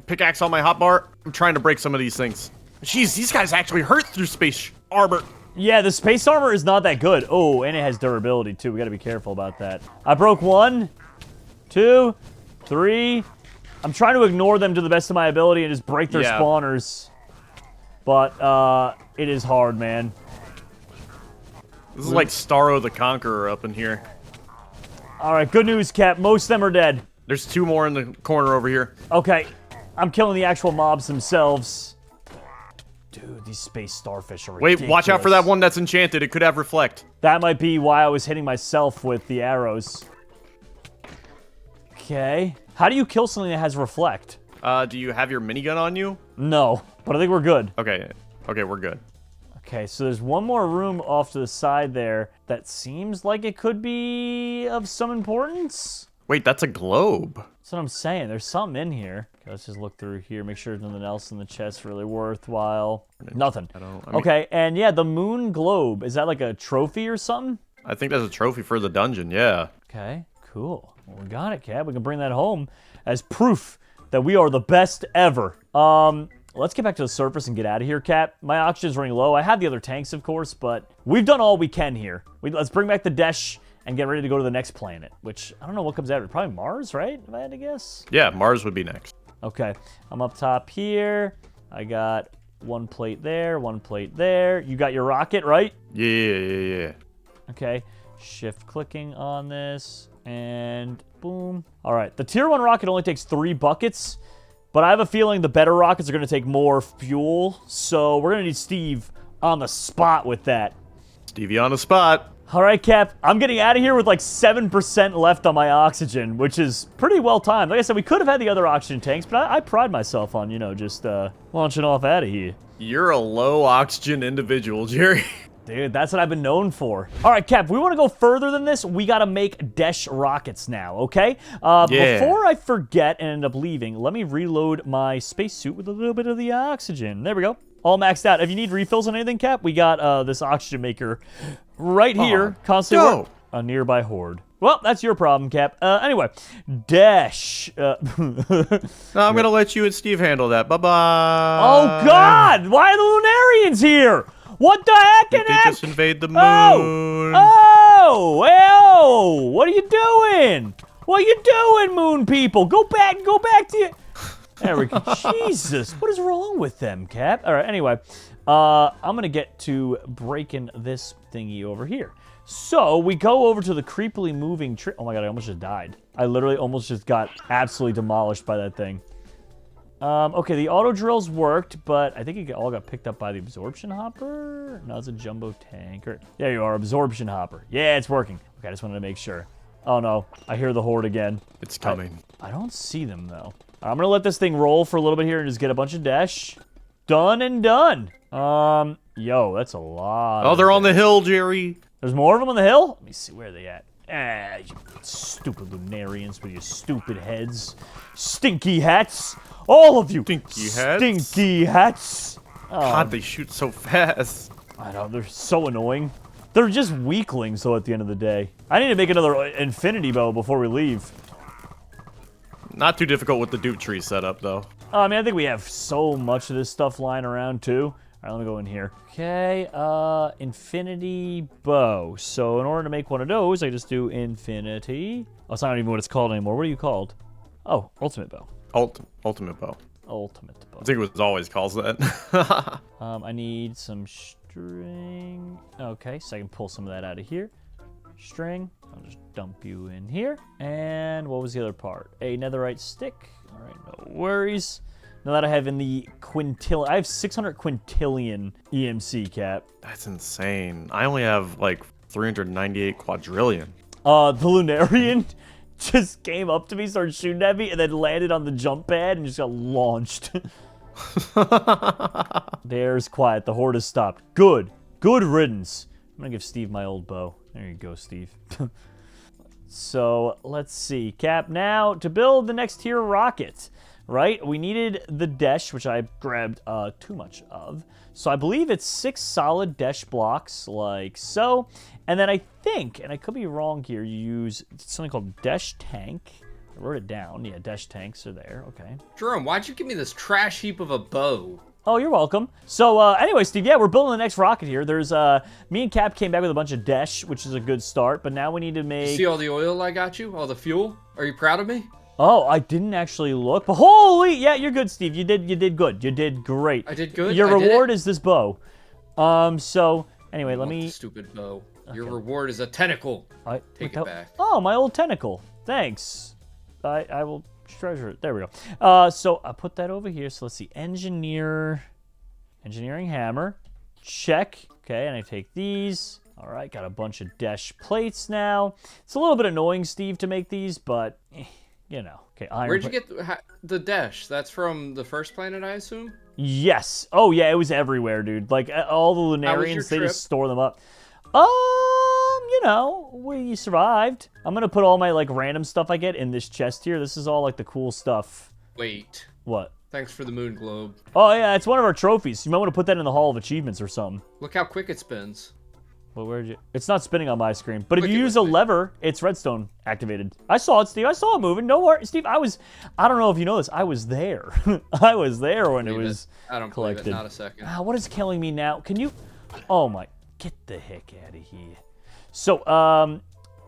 pickaxe on my hotbar. I'm trying to break some of these things. Jeez, these guys actually hurt through space armor. Yeah, the space armor is not that good. Oh, and it has durability, too. We got to be careful about that. I broke 1, 2, 3. I'm trying to ignore them to the best of my ability and just break their spawners. But, it is hard, man. This is like Starro the Conqueror up in here. All right, good news, Cap. Most of them are dead. There's 2 more in the corner over here. Okay, I'm killing the actual mobs themselves. Dude, these space starfish are ridiculous. Wait, watch out for that one that's enchanted. It could have reflect. That might be why I was hitting myself with the arrows. Okay. How do you kill something that has reflect? Do you have your minigun on you? No, but I think we're good. Okay, we're good. Okay, so there's one more room off to the side there that seems like it could be of some importance. Wait, that's a globe. That's what I'm saying. There's something in here. Okay, let's just look through here, make sure there's nothing else in the chest really worthwhile. Nothing. Okay, and yeah, the moon globe. Is that like a trophy or something? I think that's a trophy for the dungeon, yeah. Okay, cool. Well, we got it, Cap. We can bring that home as proof that we are the best ever. Let's get back to the surface and get out of here, Cap. My oxygen's running low. I have the other tanks, of course, but we've done all we can here. Let's bring back the Desh and get ready to go to the next planet, which I don't know what comes out of it. Probably Mars, right? If I had to guess. Yeah, Mars would be next. Okay, I'm up top here. I got 1 plate there, 1 plate there. You got your rocket, right? Yeah. Okay, shift clicking on this, and boom. All right, the tier 1 rocket only takes 3 buckets. But I have a feeling the better rockets are going to take more fuel, so we're going to need Steve on the spot with that. Stevie on the spot. All right, Cap. I'm getting out of here with like 7% left on my oxygen, which is pretty well timed. Like I said, we could have had the other oxygen tanks, but I pride myself on, just launching off out of here. You're a low oxygen individual, Jerry. Dude, that's what I've been known for. All right, Cap, if we want to go further than this, we got to make Desh rockets now, okay? Before I forget and end up leaving, let me reload my spacesuit with a little bit of the oxygen. There we go. All maxed out. If you need refills on anything, Cap, we got this oxygen maker right here. Constantly a nearby horde. Well, that's your problem, Cap. Anyway, Desh. No, I'm going to let you and Steve handle that. Bye-bye. Oh, God! Why are the Lunarians here? What the heck? They just invade the moon. Oh, what are you doing? What are you doing, moon people? Go back to you. There we go. Jesus, what is wrong with them, Cap? All right, anyway, I'm going to get to breaking this thingy over here. So we go over to the creepily moving tree. Oh my God, I almost just died. I literally almost just got absolutely demolished by that thing. Okay, the auto drills worked, but I think it all got picked up by the absorption hopper. No, it's a jumbo tanker. There you are, absorption hopper. Yeah, it's working. Okay, I just wanted to make sure. Oh no, I hear the horde again. It's coming. I don't see them though. I'm gonna let this thing roll for a little bit here and just get a bunch of dash. Done and done. Yo, that's a lot. Oh, they're on the hill, Jerry. There's more of them on the hill? Let me see, where are they at? Ah, you stupid Lunarians with your stupid heads. Stinky hats. All of you. Stinky hats? Stinky hats. God, they shoot so fast. I know, they're so annoying. They're just weaklings, though, at the end of the day. I need to make another infinity bow before we leave. Not too difficult with the dupe tree setup, though. I mean, I think we have so much of this stuff lying around, too. All right, let me go in here. Okay, infinity bow. So in order to make one of those, I just do infinity. Oh, it's not even what it's called anymore. What are you called? Oh, ultimate bow. Ultimate bow. Ultimate bow. I think it was always calls that. I need some string. Okay, so I can pull some of that out of here. String. I'll just dump you in here. And what was the other part? A netherite stick. All right, no worries. Now that I have in the quintillion, I have 600 quintillion EMC, Cap. That's insane. I only have like 398 quadrillion. The Lunarian just came up to me, started shooting at me, and then landed on the jump pad and just got launched. There's quiet. The horde has stopped. Good. Good riddance. I'm gonna give Steve my old bow. There you go, Steve. So, let's see. Cap, now, to build the next tier rocket, right? We needed the desh, which I grabbed too much of. So I believe it's 6 solid desh blocks, like so. And then I think, and I could be wrong here, you use something called desh tank. I wrote it down. Yeah, desh tanks are there. Okay. Jerome, why'd you give me this trash heap of a bow? Oh, you're welcome. So, anyway, Steve, yeah, we're building the next rocket here. There's, me and Cap came back with a bunch of desh, which is a good start, but now we need to make... You see all the oil I got you? All the fuel? Are you proud of me? Oh, I didn't actually look, but holy, yeah, you're good, Steve. You did good. You did great. I did good? Your reward is this bow. So, anyway, let me... Stupid bow. Okay. Your reward is a tentacle. Take it back. Oh, my old tentacle. Thanks. I will treasure it. There we go. So I put that over here. So let's see. Engineering hammer. Check. Okay, and I take these. All right, got a bunch of desh plates now. It's a little bit annoying, Steve, to make these, but, you know. Okay, iron. Where'd you get the desh? That's from the first planet, I assume? Yes. Oh, yeah, it was everywhere, dude. Like, all the Lunarians, they just store them up. You know, we survived. I'm gonna put all my, like, random stuff I get in this chest here. This is all, like, the cool stuff. Wait. What? Thanks for the moon globe. Oh, yeah, it's one of our trophies. You might want to put that in the Hall of Achievements or something. Look how quick it spins. Well, where'd you... It's not spinning on my screen. But if you use a lever, it's redstone activated. I saw it, Steve. I saw it moving. No worries. Steve, I don't know if you know this. I was there. I was there when it was I don't collected. Believe it. Not a second. What is killing me now? Can you... Oh, my... Get the heck out of here. So,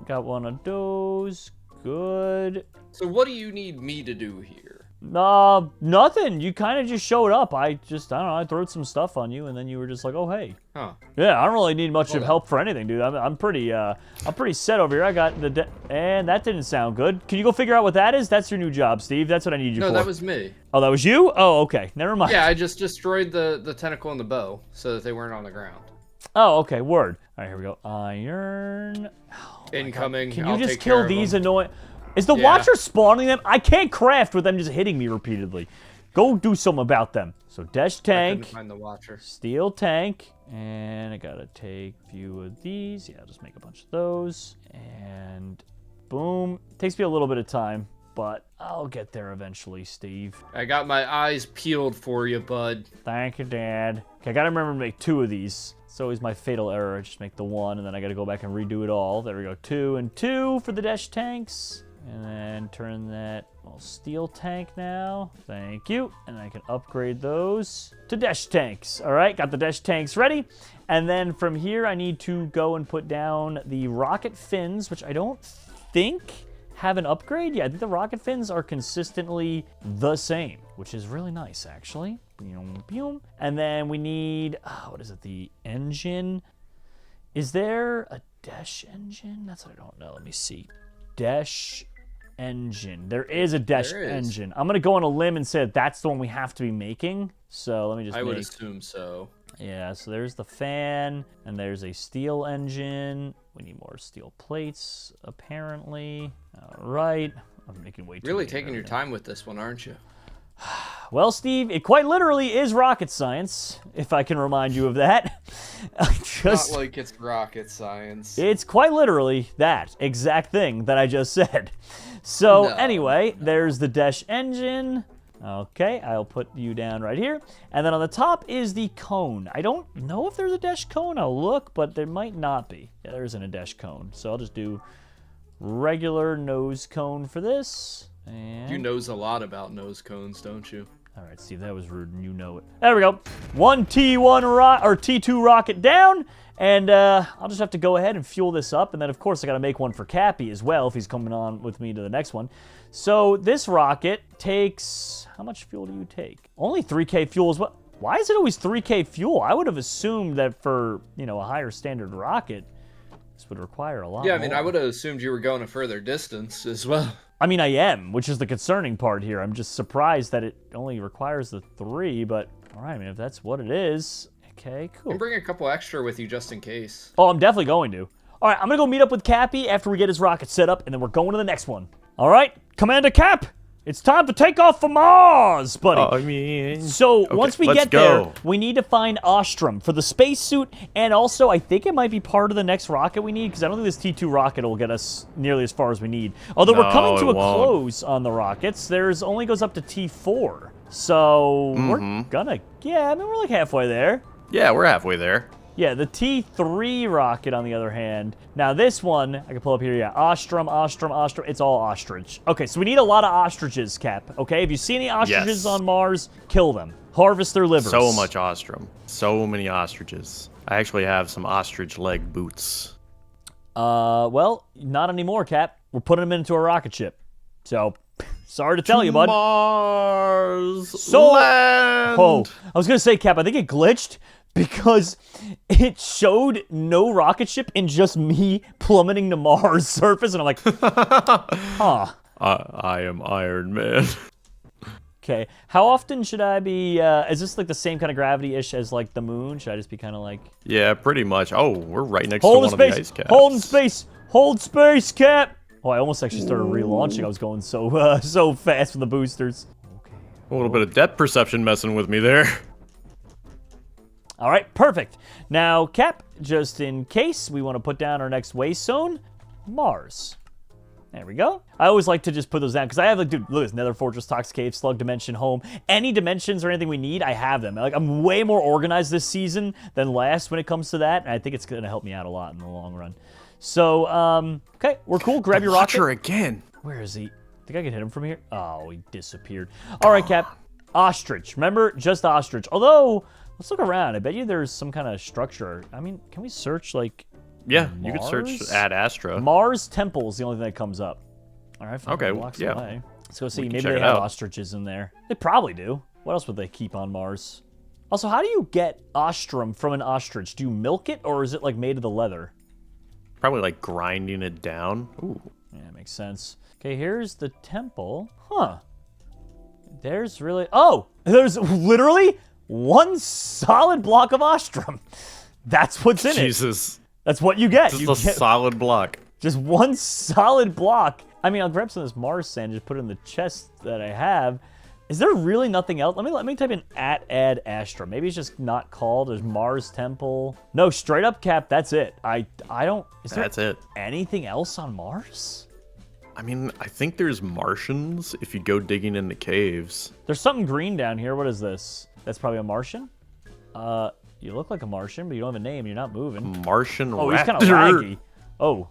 got one of those. Good. So what do you need me to do here? Nothing. You kind of just showed up. I don't know, I threw some stuff on you, and then you were just like, oh, hey. Huh. Yeah, I don't really need much of help for anything, dude. I'm pretty set over here. I got and that didn't sound good. Can you go figure out what that is? That's your new job, Steve. That's what I need you for. No, that was me. Oh, that was you? Oh, okay. Never mind. Yeah, I just destroyed the tentacle and the bow so that they weren't on the ground. Oh, okay. Word. All right, here we go. Iron. Oh, incoming. Can you just kill these annoying... Is the Watcher spawning them? I can't craft with them just hitting me repeatedly. Go do something about them. So, desh tank. I couldn't find the Watcher. Steel tank. And I gotta take a few of these. Yeah, I'll just make a bunch of those. And boom. Takes me a little bit of time, but I'll get there eventually, Steve. I got my eyes peeled for you, bud. Thank you, Dad. Okay, I gotta remember to make 2 of these. It's always my fatal error. I just make the 1, and then I gotta go back and redo it all. There we go. 2 and 2 for the desh tanks. And then turn that steel tank now. Thank you. And I can upgrade those to desh tanks. All right, got the desh tanks ready. And then from here, I need to go and put down the rocket fins, which I don't think have an upgrade. Yeah, I think the rocket fins are consistently the same, which is really nice, actually. And then we need, what is it, the engine. Is there a desh engine? That's what I don't know. Let me see. Desh engine. There is a desh engine. I'm going to go on a limb and say that that's the one we have to be making. So let me just I would assume so. Yeah, so there's the fan, and there's a steel engine. We need more steel plates, apparently. All right. I'm making way too Really taking your time with this one, aren't you? Well, Steve, it quite literally is rocket science, if I can remind you of that. Not like it's rocket science. It's quite literally that exact thing that I just said. So anyway, there's the dash engine. Okay, I'll put you down right here. And then on the top is the cone. I don't know if there's a dash cone. I'll look, but there might not be. Yeah, there isn't a dash cone. So I'll just do regular nose cone for this. And... You knows a lot about nose cones, don't you? All right, Steve, that was rude, and you know it. There we go. One T2 rocket down, and I'll just have to go ahead and fuel this up, and then, of course, I got to make one for Cappy as well if he's coming on with me to the next one. So this rocket takes... How much fuel do you take? Only 3K fuel as well. Why is it always 3K fuel? I would have assumed that for, you know, a higher standard rocket, this would require a lot more. Yeah, I mean, I would have assumed you were going a further distance as well. I mean, I am, which is the concerning part here. I'm just surprised that it only requires the 3, but all right, I mean, if that's what it is, okay, cool. And bring a couple extra with you just in case. Oh, I'm definitely going to. All right, I'm going to go meet up with Cappy after we get his rocket set up, and then we're going to the next one. All right, Commander Cap, it's time to take off for Mars, buddy. So once we get there, we need to find Ostrom for the spacesuit, and also I think it might be part of the next rocket we need, because I don't think this T2 rocket will get us nearly as far as we need. Although we're coming to a close on the rockets, there's only goes up to T4. So we're gonna, yeah, I mean, we're like halfway there. Yeah, we're halfway there. Yeah, the T3 rocket, on the other hand. Now, this one, I can pull up here, yeah. Ostrom. It's all ostrich. Okay, so we need a lot of ostriches, Cap. Okay, if you see any ostriches on Mars, kill them. Harvest their livers. So much ostrom. So many ostriches. I actually have some ostrich leg boots. Well, not anymore, Cap. We're putting them into a rocket ship. So, sorry to tell you, bud. Mars. Land. Oh, I was going to say, Cap, I think it glitched. Because it showed no rocket ship and just me plummeting to Mars' surface, and I'm like, huh. I am Iron Man. Okay, how often should I be, is this like the same kind of gravity-ish as like the moon? Should I just be kind of like... Yeah, pretty much. Oh, we're right next to one of the ice caps. Hold space! Hold space, Cap! Oh, I almost actually started relaunching. I was going so fast with the boosters. Okay. A little bit of depth perception messing with me there. All right, perfect. Now, Cap, just in case we want to put down our next waste zone, Mars. There we go. I always like to just put those down because I have, like, dude, look at this: Nether Fortress, Tox Cave, Slug Dimension, Home. Any dimensions or anything we need, I have them. Like, I'm way more organized this season than last when it comes to that, and I think it's going to help me out a lot in the long run. So, okay, we're cool. Grab your rocket. Again. Where is he? Think I can hit him from here? Oh, he disappeared. All right, Cap. Ostrich. Remember, just ostrich. Although... Let's look around. I bet you there's some kind of structure. I mean, can we search, like, yeah, Mars? You could search Ad Astra. Mars Temple is the only thing that comes up. All right, okay, yeah. Away. Let's go see. Maybe they have ostriches in there. They probably do. What else would they keep on Mars? Also, how do you get ostrom from an ostrich? Do you milk it, or is it, like, made of the leather? Probably, like, grinding it down. Ooh. Yeah, makes sense. Okay, here's the temple. Huh. There's really... Oh! There's literally... one solid block of ostrom. That's what's in it. Jesus. That's what you get. Just a solid block. Just one solid block. I mean, I'll grab some of this Mars sand and just put it in the chest that I have. Is there really nothing else? Let me type in Ad Astra. Maybe it's just not called. There's Mars Temple. No, straight up, Cap. That's it. I don't. Is there anything else on Mars? I mean, I think there's Martians if you go digging in the caves. There's something green down here. What is this? That's probably a Martian. You look like a Martian, but you don't have a name. You're not moving. Martian raptor. Oh, he's kind of laggy. Oh.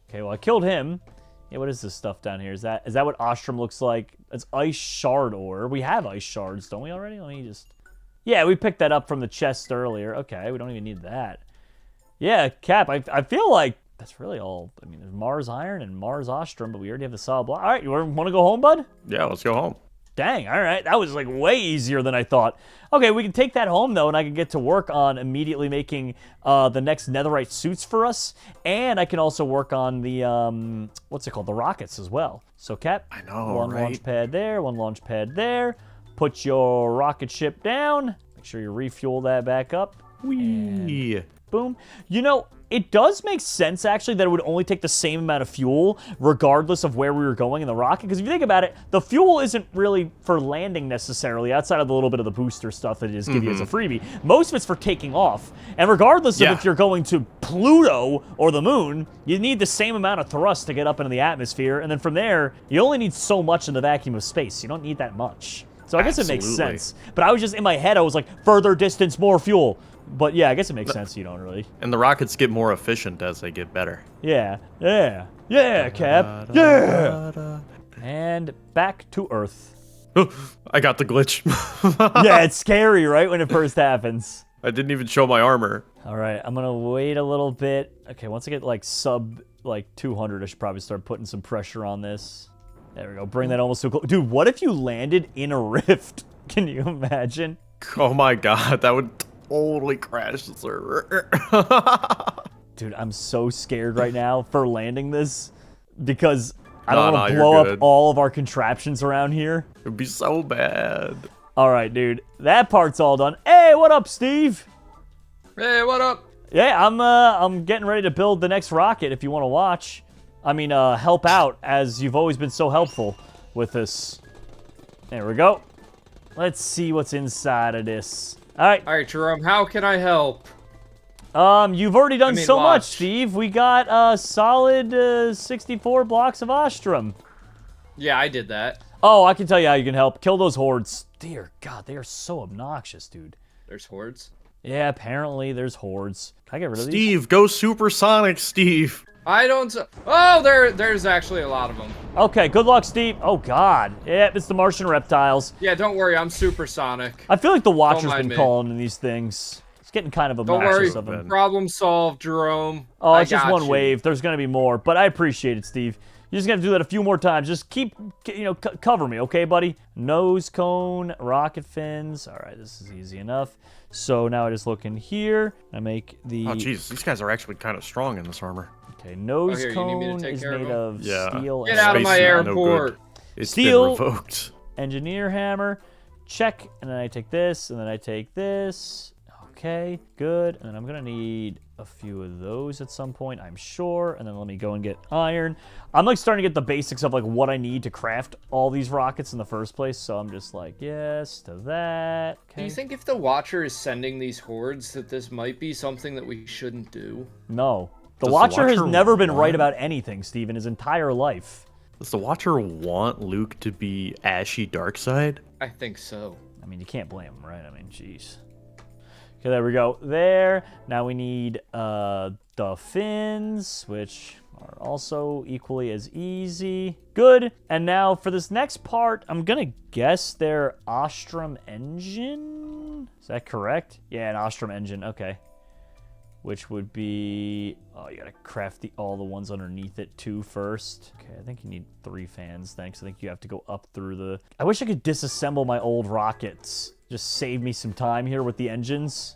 Okay, well, I killed him. Yeah, what is this stuff down here? Is that what ostrom looks like? It's ice shard ore. We have ice shards, don't we already? Let me just... Yeah, we picked that up from the chest earlier. Okay, we don't even need that. Yeah, Cap, I feel like that's really all... I mean, there's Mars iron and Mars ostrom, but we already have the solid block. All right, you want to go home, bud? Yeah, let's go home. Dang, all right. That was, like, way easier than I thought. Okay, we can take that home, though, and I can get to work on immediately making the next netherite suits for us. And I can also work on the, what's it called? The rockets as well. So, Cap, I know, one launch pad there, one launch pad there. Put your rocket ship down. Make sure you refuel that back up. Whee! Boom. You know, it does make sense, actually, that it would only take the same amount of fuel, regardless of where we were going in the rocket. Because if you think about it, the fuel isn't really for landing, necessarily, outside of the little bit of the booster stuff that it just give you as a freebie. Most of it's for taking off. And regardless of if you're going to Pluto or the moon, you need the same amount of thrust to get up into the atmosphere. And then from there, you only need so much in the vacuum of space. You don't need that much. So I guess it makes sense. But I was just, in my head, I was like, further distance, more fuel. But yeah, I guess it makes sense. You don't really. And the rockets get more efficient as they get better. Yeah, Cap. Yeah. And back to Earth. I got the glitch. Yeah, it's scary, right, when it first happens. I didn't even show my armor. All right, I'm gonna wait a little bit. Okay, once I get like sub 200, I should probably start putting some pressure on this. There we go. Bring that almost so close. Dude, what if you landed in a rift? Can you imagine? Oh my god, that would totally crash the server. Dude, I'm so scared right now for landing this because I don't want to blow up all of our contraptions around here. It'd be so bad. All right, dude. That part's all done. Hey, what up, Steve? Hey, what up? Yeah, I'm getting ready to build the next rocket if you want to watch. I mean, help out, as you've always been so helpful with this. There we go. Let's see what's inside of this. All right, Jerome, how can I help? You've already done so much, Steve. We got a solid 64 blocks of Ostrom. Yeah, I did that. Oh, I can tell you how you can help. Kill those hordes. Dear God, they are so obnoxious, dude. There's hordes? Yeah, apparently there's hordes. Can I get rid of these? Steve, go supersonic, Steve. I don't... Oh, there's actually a lot of them. Okay, good luck, Steve. Oh, God. Yep, it's the Martian reptiles. Yeah, don't worry, I'm supersonic. I feel like the Watcher's been calling in these things. It's getting kind of obnoxious of him. Problem solved, Jerome. Oh, it's just one wave. There's going to be more, but I appreciate it, Steve. You're just going to do that a few more times. Just keep, cover me, okay, buddy? Nose cone, rocket fins. All right, this is easy enough. So now I just look in here. I make the... Oh, jeez. These guys are actually kind of strong in this armor. Okay, nose cone is made of steel. Get out of my airport. It's steel, been revoked. Engineer hammer. Check. And then I take this, and then I take this. Okay, good. And then I'm going to need a few of those at some point, I'm sure. And then let me go and get iron. I'm like starting to get the basics of like what I need to craft all these rockets in the first place. So I'm just like, yes to that. Okay. Do you think if the Watcher is sending these hordes that this might be something that we shouldn't do? No. The Watcher has never been right about anything, Steve, in his entire life. Does the Watcher want Luke to be ashy darkside? I think so. I mean, you can't blame him, right? I mean, jeez. Okay, there we go. There. Now we need the fins, which are also equally as easy. Good. And now for this next part, I'm going to guess they're Ostrom engine? Is that correct? Yeah, an Ostrom engine. Okay. Which would be... Oh, you got to craft all the ones underneath it, too, first. Okay, I think you need 3 fans. Thanks. I think you have to go up through the... I wish I could disassemble my old rockets. Just save me some time here with the engines.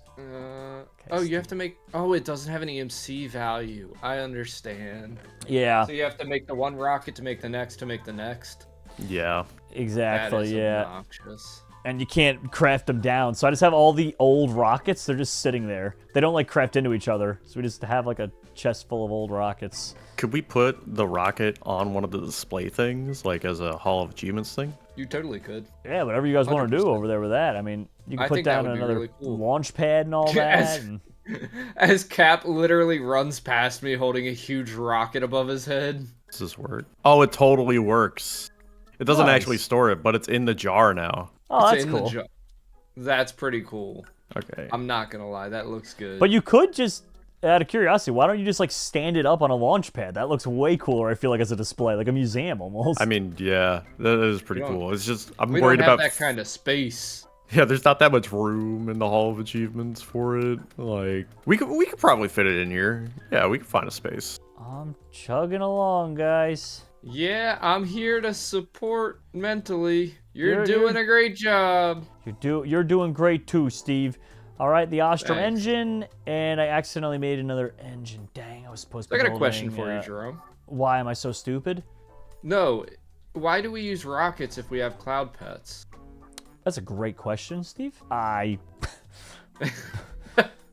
Oh, you have to make... Oh, it doesn't have an EMC value. I understand. Yeah. So you have to make the one rocket to make the next to make the next. Yeah. Exactly, that is yeah. obnoxious. And you can't craft them down. So I just have all the old rockets. They're just sitting there. They don't, like, craft into each other. So we just have, like, a chest full of old rockets. Could we put the rocket on one of the display things, like as a Hall of Achievements thing? You totally could. Yeah, whatever you guys want to do over there with that. I mean, you can put down another really cool launch pad and all that. As Cap literally runs past me holding a huge rocket above his head. Does this work? Oh, it totally works. It doesn't actually store it, but it's in the jar now. Oh, that's cool. That's pretty cool. Okay. I'm not gonna lie, that looks good. But you could just, out of curiosity, why don't you just like stand it up on a launch pad? That looks way cooler, I feel like, as a display, like a museum almost. I mean, yeah, that is pretty cool. It's just, I'm worried about that kind of space. Yeah, there's not that much room in the Hall of Achievements for it. Like, we could probably fit it in here. Yeah, we could find a space. I'm chugging along, guys. Yeah, I'm here to support mentally. You're doing a great job. You're doing great too, Steve. All right, the Ostrom engine, and I accidentally made another engine. Dang, I was supposed to. I got a question for you, Jerome. Why am I so stupid? No, why do we use rockets if we have cloud pets? That's a great question, Steve.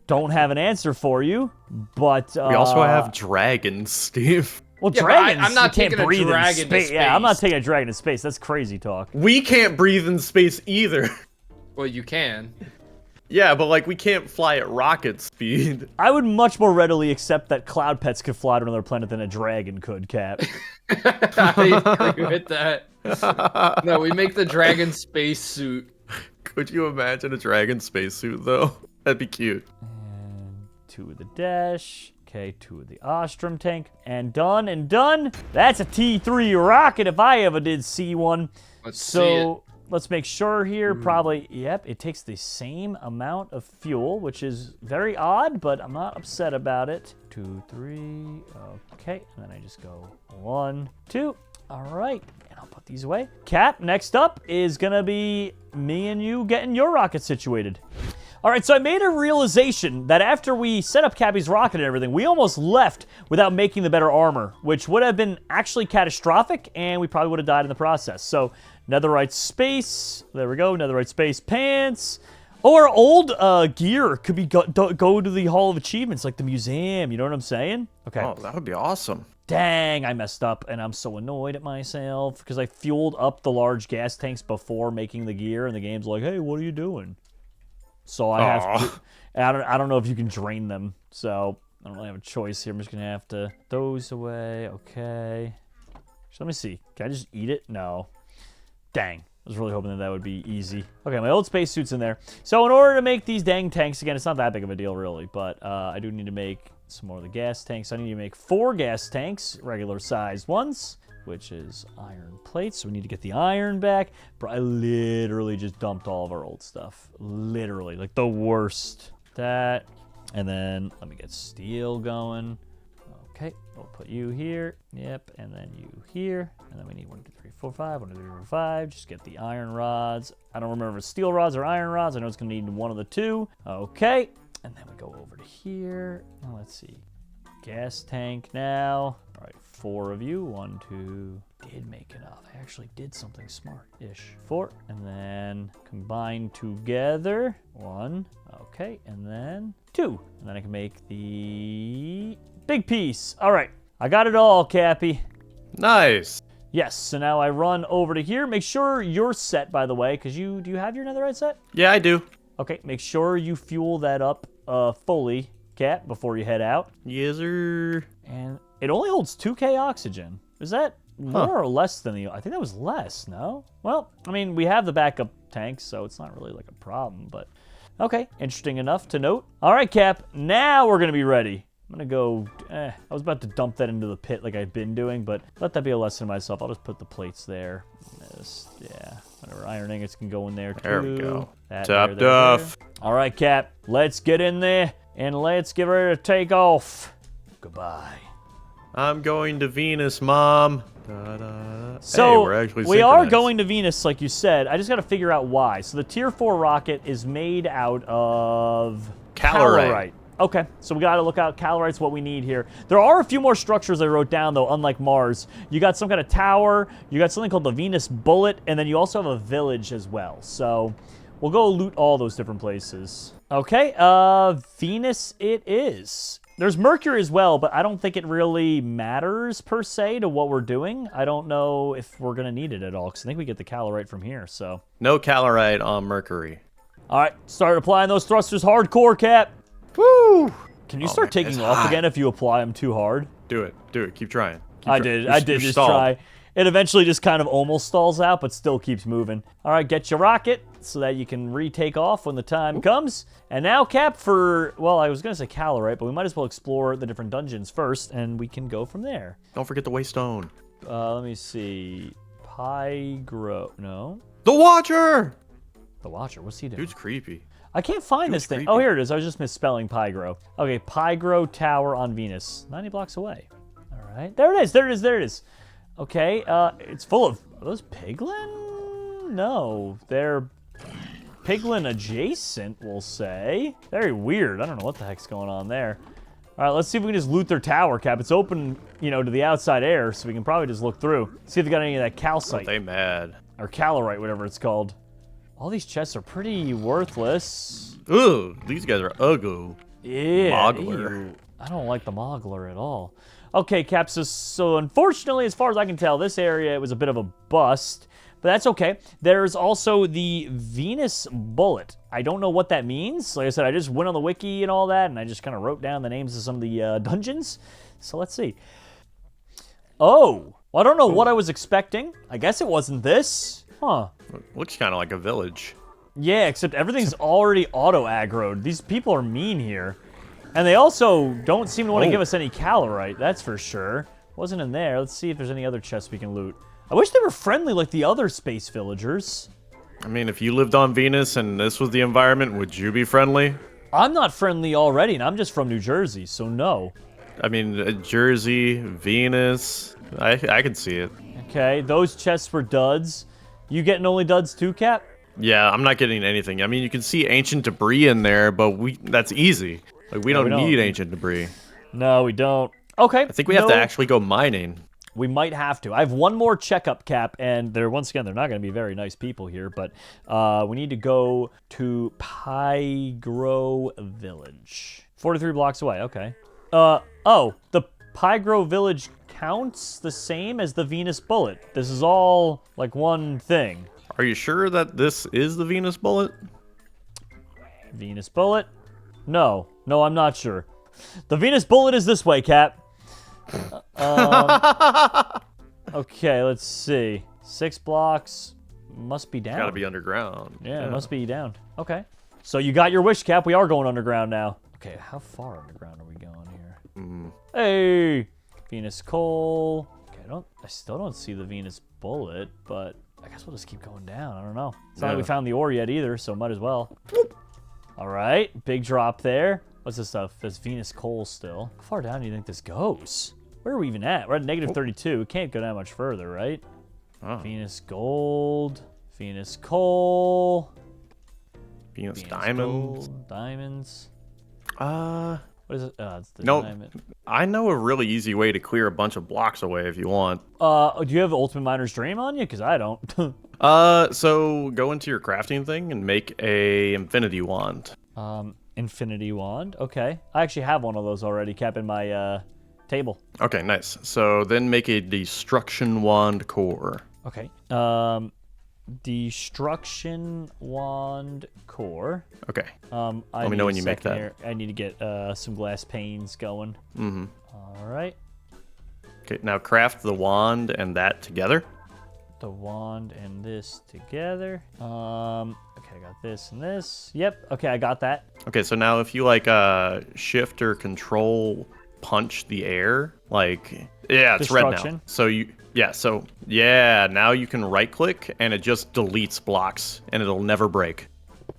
don't have an answer for you, but... we also have dragons, Steve. Well, Yeah, dragons, I'm not you can't taking a breathe in dragon to space. Yeah, I'm not space. taking a dragon to space. That's crazy talk. We can't breathe in space either. Well, you can. Yeah, but like we can't fly at rocket speed. I would much more readily accept that cloud pets could fly to another planet than a dragon could, Cap. I agree with that. No, we make the dragon space suit. Could you imagine a dragon spacesuit though? That'd be cute. And 2 of the dash. Okay, 2 of the Ostrom tank. And done and done. That's a T3 rocket if I ever did see one. Let's see it. Let's make sure here, probably, yep, it takes the same amount of fuel, which is very odd, but I'm not upset about it. 2, 3, okay, and then I just go 1, 2, all right, and I'll put these away. Cap, next up is gonna be me and you getting your rocket situated. All right, so I made a realization that after we set up Cappy's rocket and everything, we almost left without making the better armor, which would have been actually catastrophic, and we probably would have died in the process. So, netherite space, there we go, netherite space pants. Oh, our old gear could be go to the Hall of Achievements, like the museum, you know what I'm saying? Okay. Oh, that would be awesome. Dang, I messed up, and I'm so annoyed at myself, because I fueled up the large gas tanks before making the gear, and the game's like, hey, what are you doing? So I have to, I don't know if you can drain them, so I don't really have a choice here. I'm just going to have to those away. Okay. So let me see. Can I just eat it? No. Dang. I was really hoping that would be easy. Okay, my old spacesuit's in there. So in order to make these dang tanks, again, it's not that big of a deal, really, but I do need to make some more of the gas tanks. I need to make 4 gas tanks, regular-sized ones, which is iron plates. So we need to get the iron back. Bro, I literally just dumped all of our old stuff. Literally, like the worst. That, and then let me get steel going. Okay, we'll put you here. Yep, and then you here. And then we need 1, 2, 3, 4, 5. 1, 2, 3, 4, 5. Just get the iron rods. I don't remember if it's steel rods or iron rods. I know it's gonna need one of the 2. Okay, and then we go over to here. Now let's see. Gas tank now. All right, 4 of you. 1, 2. Did make enough. I actually did something smart-ish. 4, and then combine together. 1. Okay, and then 2. And then I can make the big piece. All right, I got it all, Cappy. Nice. Yes, so now I run over to here. Make sure you're set, by the way, because do you have your netherite set? Yeah, I do. Okay, make sure you fuel that up fully, Cap, before you head out. Yes, sir. And it only holds 2K oxygen. Is that more or less than the... I think that was less, no? Well, I mean, we have the backup tanks, so it's not really like a problem, but... Okay, interesting enough to note. All right, Cap, now we're going to be ready. I'm going to go... I was about to dump that into the pit like I've been doing, but let that be a lesson to myself. I'll just put the plates there. Yeah, whatever. Iron ingots can go in there, too. There we go. Topped off. All right, Cap, let's get in there, and let's get ready to take off. Goodbye. I'm going to Venus, Mom. So, hey, we are going to Venus, like you said. I just got to figure out why. So, the Tier 4 rocket is made out of... Calorite. Okay, so we got to look out. Calorite's what we need here. There are a few more structures I wrote down, though, unlike Mars. You got some kind of tower. You got something called the Venus Bullet. And then you also have a village as well. So, we'll go loot all those different places. Okay, Venus it is. There's Mercury as well, but I don't think it really matters, per se, to what we're doing. I don't know if we're going to need it at all, because I think we get the calorite from here, so. No calorite on Mercury. All right, start applying those thrusters hardcore, Cap. Woo! Can you start taking off again if you apply them too hard? Do it. Do it. Keep trying. I did just try. It eventually just kind of almost stalls out, but still keeps moving. All right, get your rocket so that you can retake off when the time comes. And now, Cap, for, well, I was going to say calorite, but we might as well explore the different dungeons first, and we can go from there. Don't forget the waystone. Let me see. No. The Watcher! The Watcher, what's he doing? Dude's creepy. I can't find this thing. Creepy. Oh, here it is. I was just misspelling Pygro. Okay, Pygro Tower on Venus. 90 blocks away. All right. There it is. Okay, it's full of... Are those piglin? No, they're piglin adjacent, we'll say. Very weird. I don't know what the heck's going on there. All right, let's see if we can just loot their tower, Cap. It's open, to the outside air, so we can probably just look through. See if they got any of that calcite. They mad. Or calorite, whatever it's called. All these chests are pretty worthless. Ugh, these guys are ugly. Yeah. Mogler. Ew. I don't like the Mogler at all. Okay, Cap, so unfortunately, as far as I can tell, this area was a bit of a bust. But that's okay. There's also the Venus Bullet. I don't know what that means. Like I said, I just went on the wiki and all that, and I just kind of wrote down the names of some of the dungeons. So let's see. Oh, well, I don't know what I was expecting. I guess it wasn't this. Huh. Looks kind of like a village. Yeah, except everything's already auto-aggroed. These people are mean here. And they also don't seem to want to give us any calorite, that's for sure. Wasn't in there. Let's see if there's any other chests we can loot. I wish they were friendly like the other space villagers. I mean, if you lived on Venus and this was the environment, would you be friendly? I'm not friendly already, and I'm just from New Jersey, so no. I mean, Jersey, Venus, I could see it. Okay, those chests were duds. You getting only duds too, Cap? Yeah, I'm not getting anything. I mean, you can see ancient debris in there, but that's easy. Like, we don't need ancient debris. No, we don't. Okay. I think we have to actually go mining. We might have to. I have one more checkup, Cap, and once again, they're not going to be very nice people here, but we need to go to Pygro Village. 43 blocks away, okay. Oh, the Pygro Village counts the same as the Venus Bullet. This is all, like, one thing. Are you sure that this is the Venus Bullet? Venus Bullet? No, I'm not sure. The Venus Bullet is this way, Cap. Okay, let's see. 6 blocks must be down. Gotta be underground. Yeah, it must be down. Okay. So you got your wish, Cap. We are going underground now. Okay, how far underground are we going here? Hey! Venus Coal. Okay, I still don't see the Venus Bullet, but I guess we'll just keep going down. I don't know. It's not like we found the ore yet either, so might as well. All right, big drop there. What's this stuff? There's Venus Coal still. How far down do you think this goes? Where are we even at? We're at negative 32. We can't go that much further, right? Venus Gold. Venus Coal. Venus Diamonds. Gold, diamonds. What is it? It's the no, diamond. I know a really easy way to clear a bunch of blocks away if you want. Do you have Ultimate Miner's Dream on you? Because I don't. So go into your crafting thing and make a infinity wand. Infinity wand. Okay. I actually have one of those already, Cap, in my table. Okay, nice. So then make a destruction wand core. Okay. Destruction wand core. Okay. Let me know when you make that. Here. I need to get some glass panes going. All right. Okay, now craft the wand and that together. The wand and this together. Okay, I got this and this. Yep. Okay, I got that. Okay, so now if you shift or control punch the air, it's red now. So now you can right click and it just deletes blocks and it'll never break.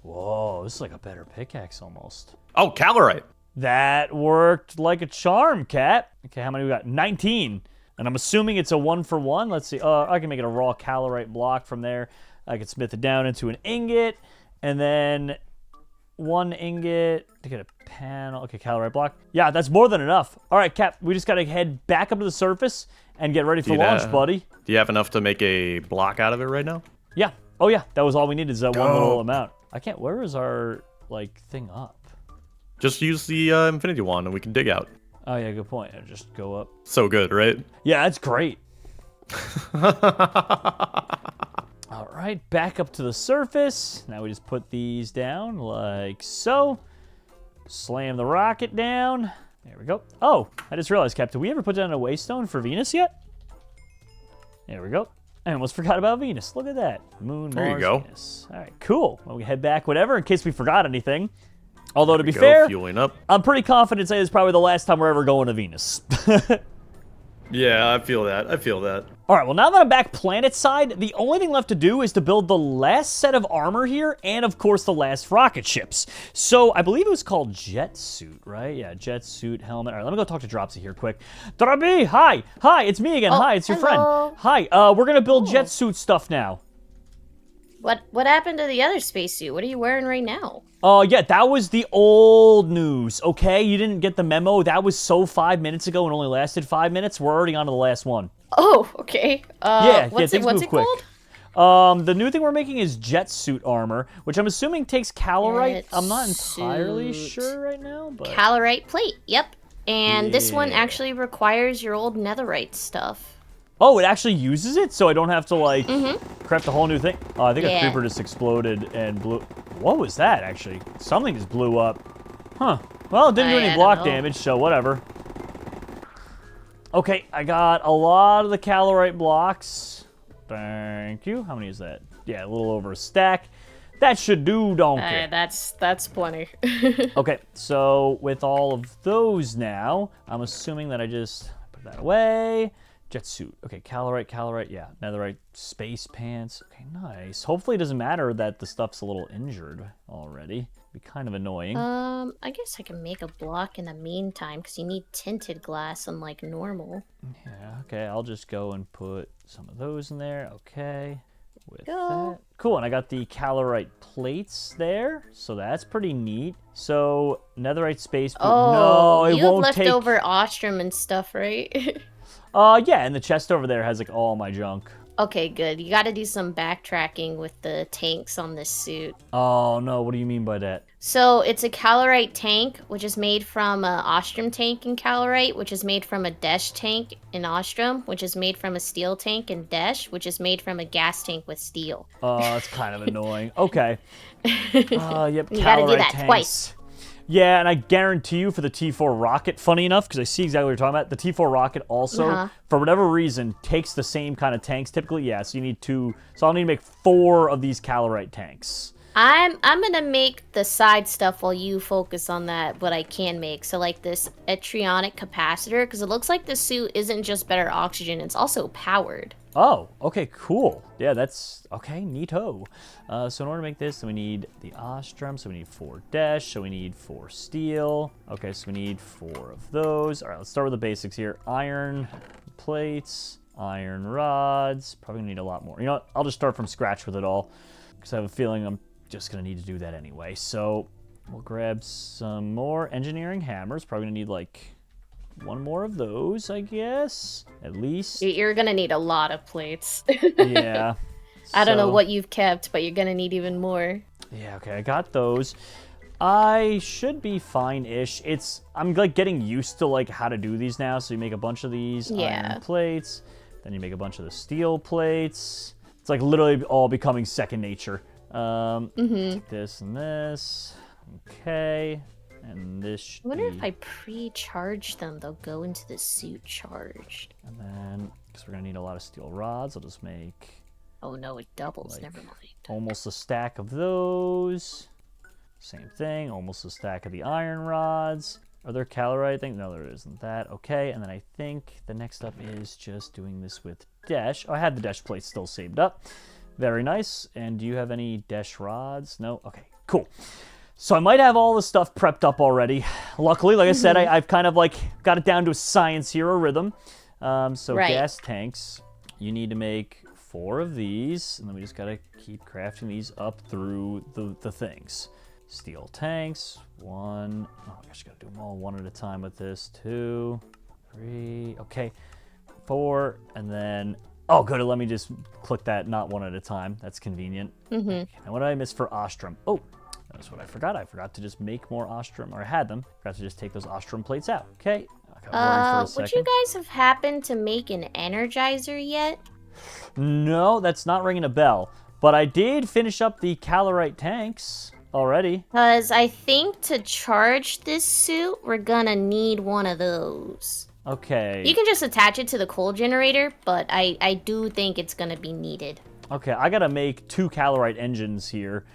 Whoa, this is like a better pickaxe almost. Oh, calorite. That worked like a charm, Cat. Okay, how many we got? 19. And I'm assuming it's a 1-for-1. Let's see. I can make it a raw calorite block from there. I can smith it down into an ingot. And then 1 ingot to get a panel. Okay, calorite block. Yeah, that's more than enough. All right, Cap, we just got to head back up to the surface and get ready for launch, buddy. Do you have enough to make a block out of it right now? Yeah. Oh, yeah. That was all we needed is that one little amount. I can't. Where is our, thing up? Just use the infinity wand and we can dig out. Oh, yeah, good point. I just go up. So good, right? Yeah, that's great. All right, back up to the surface. Now we just put these down like so. Slam the rocket down. There we go. Oh, I just realized, Cap, did we ever put down a waystone for Venus yet? There we go. I almost forgot about Venus. Look at that. Moon, there Mars, you go. Venus. All right, cool. Well, we head back, whatever, in case we forgot anything. Although, to be fair, fueling up. I'm pretty confident saying it's probably the last time we're ever going to Venus. Yeah, I feel that. All right, well, now that I'm back planet side, the only thing left to do is to build the last set of armor here and, of course, the last rocket ships. So I believe it was called jet suit, right? Yeah, jet suit, helmet. All right, let me go talk to Dropsy here quick. Dropsy, hi. Hi, it's me again. Hi, it's your friend. Hi, we're going to build jet suit stuff now. What happened to the other spacesuit? What are you wearing right now? Yeah, that was the old news, okay? You didn't get the memo. That was 5 minutes ago and only lasted 5 minutes. We're already on to the last one. Oh, okay. What's it quick. called? The new thing we're making is jet suit armor, which I'm assuming takes calorite. I'm not entirely sure right now, but calorite plate. Yep. And this one actually requires your old netherite stuff. Oh, it actually uses it, so I don't have to like craft a whole new thing. Oh, I think a creeper just exploded and blew. What was that? Actually, something just blew up. Huh. Well, it didn't do any block damage, so whatever. Okay, I got a lot of the calorite blocks. Thank you. How many is that? Yeah, a little over a stack. That should do, donkey. That's plenty. Okay, so with all of those now, I'm assuming that I just put that away. Jet suit. Okay, calorite, yeah. Netherite, space pants. Okay, nice. Hopefully it doesn't matter that the stuff's a little injured already. Be kind of annoying. I guess I can make a block in the meantime, because you need tinted glass unlike normal. Yeah, okay, I'll just go and put some of those in there. Okay, with that. Cool, and I got the calorite plates there, so that's pretty neat. So, netherite space... Oh, no, it you have won't leftover ostrom and stuff, right? Yeah, and the chest over there has, like, all my junk. Okay, good. You gotta do some backtracking with the tanks on this suit. Oh, no, what do you mean by that? So, it's a calorite tank, which is made from an ostrom tank in calorite, which is made from a desh tank in ostrom, which is made from a steel tank in desh, which is made from a gas tank with steel. Oh, that's kind of annoying. Okay. Yep, you gotta do that tanks. twice. Yeah, and I guarantee you for the T4 rocket, funny enough, because I see exactly what you're talking about, the T4 rocket also, for whatever reason, takes the same kind of tanks typically. Yeah, so you need 2. So I'll need to make 4 of these calorite tanks. I'm gonna make the side stuff while you focus on that, what I can make. So like this etrionic capacitor, because it looks like the suit isn't just better oxygen, it's also powered. Oh, okay, cool. Yeah, that's, okay, neato. So in order to make this, so we need the ostrom, so we need 4 desh, so we need 4 steel. Okay, so we need 4 of those. All right, let's start with the basics here. Iron plates, iron rods, probably gonna need a lot more. You know what, I'll just start from scratch with it all, because I have a feeling I'm just gonna need to do that anyway. So we'll grab some more engineering hammers, probably gonna need like 1 more of those, I guess, at least. You're gonna need a lot of plates. Yeah. I don't know what you've kept, but you're gonna need even more. Yeah, okay, I got those. I should be fine-ish. I'm like getting used to like how to do these now. So you make a bunch of these iron plates, then you make a bunch of the steel plates. It's like literally all becoming second nature. Take this and this. Okay. And this I wonder if I pre-charge them, they'll go into the suit charged. And then, because we're going to need a lot of steel rods, I'll just make... Oh no, it doubles, like, never mind. Almost a stack of those. Same thing, almost a stack of the iron rods. Are there calorite things? No, there isn't that. Okay, and then I think the next up is just doing this with desh. Oh, I had the desh plates still saved up. Very nice. And do you have any desh rods? No? Okay, cool. So I might have all the stuff prepped up already. Luckily, like I said, I've kind of like got it down to a science here, a rhythm. So gas tanks, you need to make 4 of these, and then we just gotta keep crafting these up through the things. Steel tanks, 1. Oh, I gosh, gotta do them all 1 at a time with this. 2, 3. Okay, 4, and then. Oh, good. Let me just click that, not 1 at a time. That's convenient. Okay, now what did I miss for ostrom? Oh. That's what I forgot. I forgot to just make more ostrom, or I had them. Forgot to just take those ostrom plates out. Okay. Would you guys have happened to make an energizer yet? No, that's not ringing a bell. But I did finish up the calorite tanks already. Because I think to charge this suit, we're gonna need 1 of those. Okay. You can just attach it to the coal generator, but I do think it's gonna be needed. Okay, I gotta make 2 calorite engines here.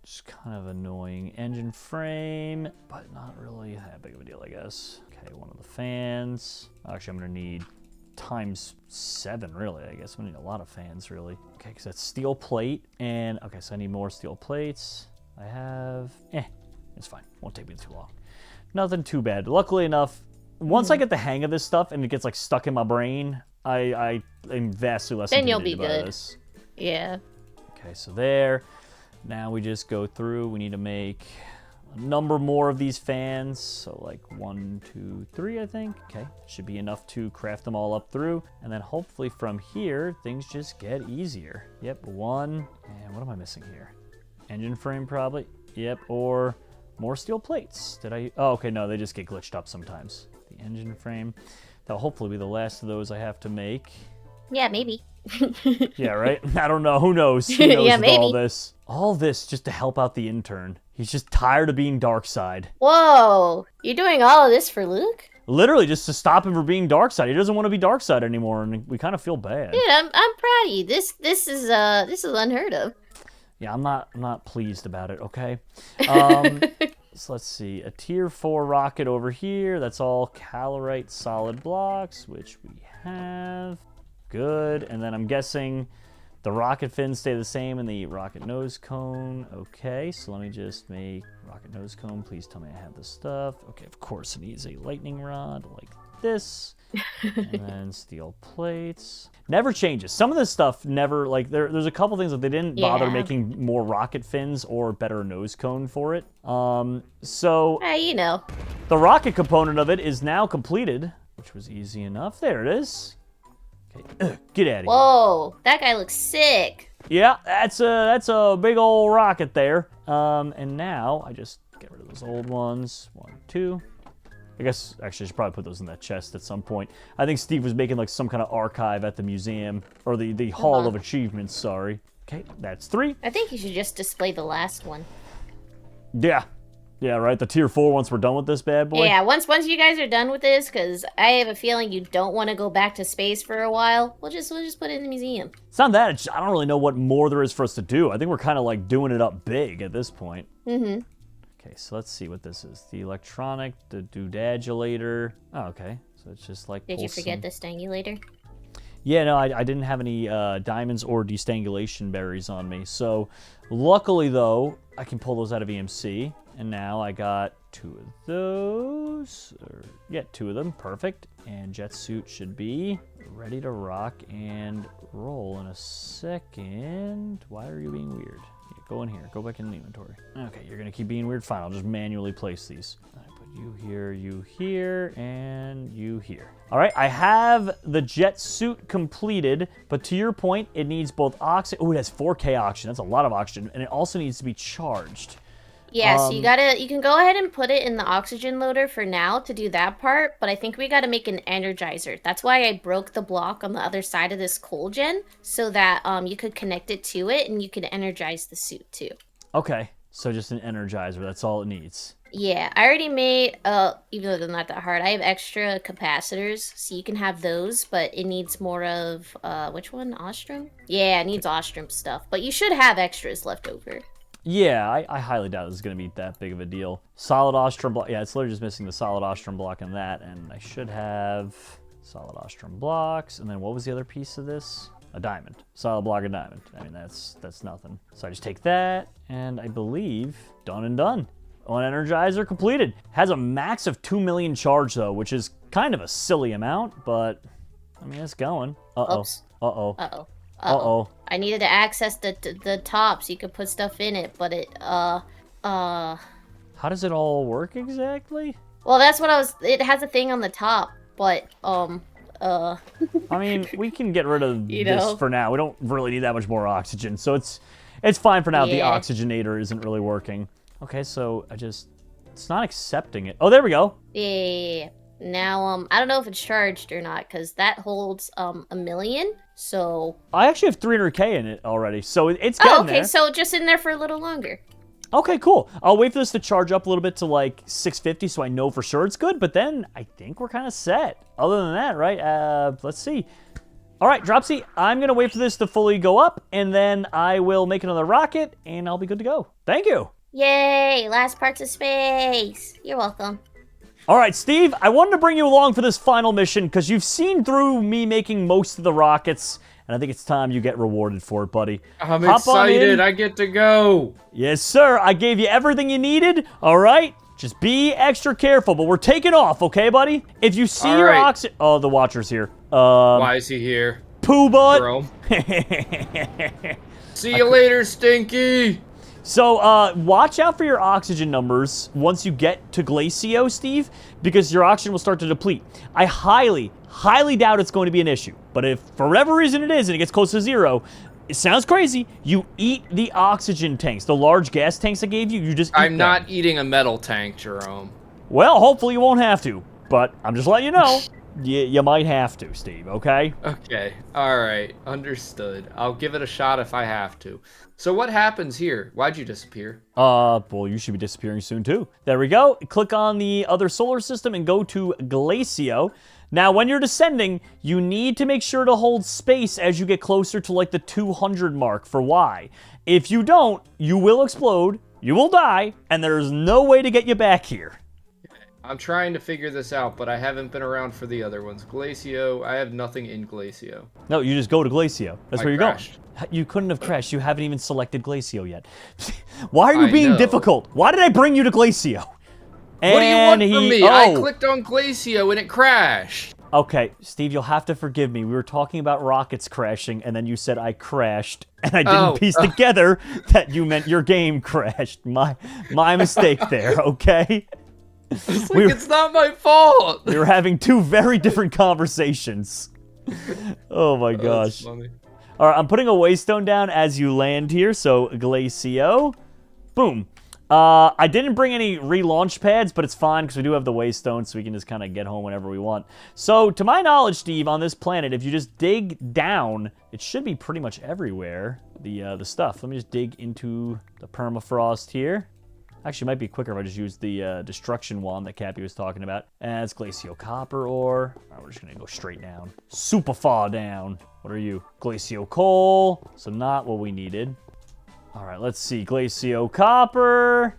Just kind of annoying. Engine frame, but not really that big of a deal, I guess. Okay, 1 of the fans. Actually, I'm gonna need ×7, really, I guess. I'm gonna need a lot of fans, really. Okay, because that's steel plate, and okay, so I need more steel plates. I have, it's fine. Won't take me too long. Nothing too bad. Luckily enough, once I get the hang of this stuff and it gets like stuck in my brain, I am vastly less then you'll be intimidated by good. this. Yeah. Okay, so there. Now we just go through. We need to make a number more of these fans. So like 1, 2, 3, I think. Okay, should be enough to craft them all up through. And then hopefully from here, things just get easier. Yep, 1. And what am I missing here? Engine frame probably. Yep, or more steel plates. Did I? Oh, okay, no, they just get glitched up sometimes. The engine frame. That'll hopefully be the last of those I have to make. Yeah, maybe. Yeah, right? I don't know. Who knows? Who knows Yeah, with maybe. all this? All this just to help out the intern. He's just tired of being Darkseid. Whoa, you're doing all of this for Luke? Literally just to stop him from being Darkseid. He doesn't want to be Darkseid anymore, and we kind of feel bad. Dude, I'm proud of you. This is unheard of. Yeah, I'm not pleased about it, okay? So let's see. A tier 4 rocket over here. That's all calorite solid blocks, which we have. Good. And then I'm guessing the rocket fins stay the same and the rocket nose cone. Okay, so let me just make rocket nose cone. Please tell me I have this stuff. Okay, of course it needs a lightning rod like this. And then steel plates. Never changes. Some of this stuff never, like, there's a couple things that they didn't bother making more rocket fins or better nose cone for it. So You know. the rocket component of it is now completed, which was easy enough. There it is. Okay, get out of here. Whoa, that guy looks sick. Yeah, that's a big old rocket there. And now I just get rid of those old ones. 1, 2. I guess, actually, I should probably put those in that chest at some point. I think Steve was making, like, some kind of archive at the museum, or the Hall of Achievements, sorry. Okay, that's 3. I think you should just display the last one. Yeah. Yeah, right, the tier 4 once we're done with this bad boy. Yeah, once you guys are done with this, because I have a feeling you don't want to go back to space for a while, we'll just put it in the museum. It's not that, I don't really know what more there is for us to do. I think we're kind of, like, doing it up big at this point. Mm-hmm. Okay, so let's see what this is. The electronic, the doodadulator. Oh, okay. So it's just like. Did you forget the strangulator? Yeah, no, I didn't have any diamonds or destangulation berries on me. So luckily, though, I can pull those out of EMC. And now I got 2 of those. Yeah, 2 of them. Perfect. And jet suit should be ready to rock and roll in a second. Why are you being weird? Go in here. Go back in the inventory. Okay, you're going to keep being weird? Fine, I'll just manually place these. I put you here, and you here. All right, I have the jet suit completed, but to your point, it needs both oxygen. Oh, it has 4K oxygen. That's a lot of oxygen, and it also needs to be charged. Yeah, so you can go ahead and put it in the oxygen loader for now to do that part, but I think we gotta make an energizer. That's why I broke the block on the other side of this coal gen, so that you could connect it to it and you could energize the suit too. Okay, so just an energizer, that's all it needs. Yeah, I already made, even though they're not that hard, I have extra capacitors, so you can have those, but it needs more of, which one? Ostrom? Yeah, it needs Ostrom stuff, but you should have extras left over. Yeah, I highly doubt this is going to be that big of a deal. Solid Ostrom block. Yeah, it's literally just missing the solid Ostrom block and that. And I should have solid Ostrom blocks. And then what was the other piece of this? A diamond. Solid block of diamond. I mean, that's nothing. So I just take that, and I believe done and done. One energizer completed. Has a max of 2 million charge, though, which is kind of a silly amount, but I mean, it's going. Uh-oh. Oops. Uh-oh. Uh-oh. Uh-oh. I needed to access the top so you could put stuff in it, but How does it all work exactly? Well, that's what it has a thing on the top, but, I mean, we can get rid of this for now. We don't really need that much more oxygen, so it's fine for now. The oxygenator isn't really working. Okay, so it's not accepting it. Oh, there we go. Yeah. Now, I don't know if it's charged or not, because that holds, 1 million, so... I actually have 300K in it already, so it's getting there. Okay, so just in there for a little longer. Okay, cool. I'll wait for this to charge up a little bit to, like, 650 so I know for sure it's good, but then I think we're kind of set. Other than that, right? Let's see. All right, Dropsy, I'm going to wait for this to fully go up, and then I will make another rocket, and I'll be good to go. Thank you. Yay, last parts of space. You're welcome. All right, Steve, I wanted to bring you along for this final mission because you've seen through me making most of the rockets, and I think it's time you get rewarded for it, buddy. I'm excited. I get to go. Yes, sir. I gave you everything you needed. All right? Just be extra careful, but we're taking off, okay, buddy? If you see your oxygen... Oh, the Watcher's here. Why is he here? Poo butt. Jerome. See you later, Stinky. So, watch out for your oxygen numbers once you get to Glacio, Steve, because your oxygen will start to deplete. I highly, highly doubt it's going to be an issue. But if for whatever reason it is and it gets close to 0, it sounds crazy. You eat the oxygen tanks, the large gas tanks I gave you. You just eat I'm them. not eating a metal tank, Jerome. Well, hopefully you won't have to. But I'm just letting you know. You might have to, Steve, okay? Okay, alright, understood. I'll give it a shot if I have to. So what happens here? Why'd you disappear? Well, you should be disappearing soon, too. There we go. Click on the other solar system and go to Glacio. Now, when you're descending, you need to make sure to hold space as you get closer to, like, the 200 mark for Y. If you don't, you will explode, you will die, and there's no way to get you back here. I'm trying to figure this out, but I haven't been around for the other ones. Glacio, I have nothing in Glacio. No, you just go to Glacio. That's where you're crashed. going. You couldn't have crashed. You haven't even selected Glacio yet. Why are you being difficult? Why did I bring you to Glacio? What do you want from me? I clicked on Glacio and it crashed. Okay, Steve, you'll have to forgive me. We were talking about rockets crashing, and then you said I crashed, and I didn't piece together that you meant your game crashed. My mistake there, okay? It's not my fault. We were having two very different conversations. Oh my gosh. That's funny. All right, I'm putting a waystone down as you land here. So Glacio, boom. I didn't bring any relaunch pads, but it's fine because we do have the waystone, so we can just kind of get home whenever we want. So to my knowledge, Steve, on this planet, if you just dig down, it should be pretty much everywhere. The stuff. Let me just dig into the permafrost here. Actually, it might be quicker if I just use the destruction wand that Cappy was talking about. And it's Glacio copper ore. All right, we're just going to go straight down. Super far down. What are you? Glacio coal. So not what we needed. All right, let's see. Glacio copper.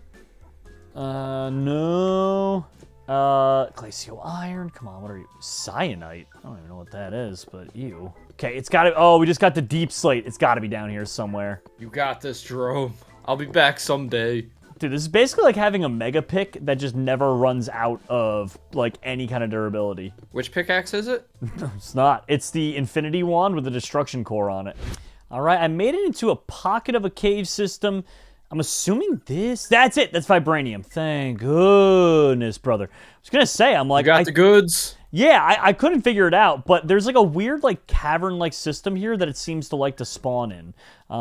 No. Glacio iron. Come on, what are you? Cyanite. I don't even know what that is, but ew. Okay, it's got to... Oh, we just got the deep slate. It's got to be down here somewhere. You got this, Jerome. I'll be back someday. Dude, this is basically like having a mega pick that just never runs out of, like, any kind of durability. Which pickaxe is it? It's not. It's the infinity wand with the destruction core on it. All right, I made it into a pocket of a cave system. I'm assuming this... That's it. That's vibranium. Thank goodness, brother. I was going to say, I'm like... You got the goods? Yeah, I couldn't figure it out, but there's like a weird like cavern-like system here that it seems to like to spawn in. I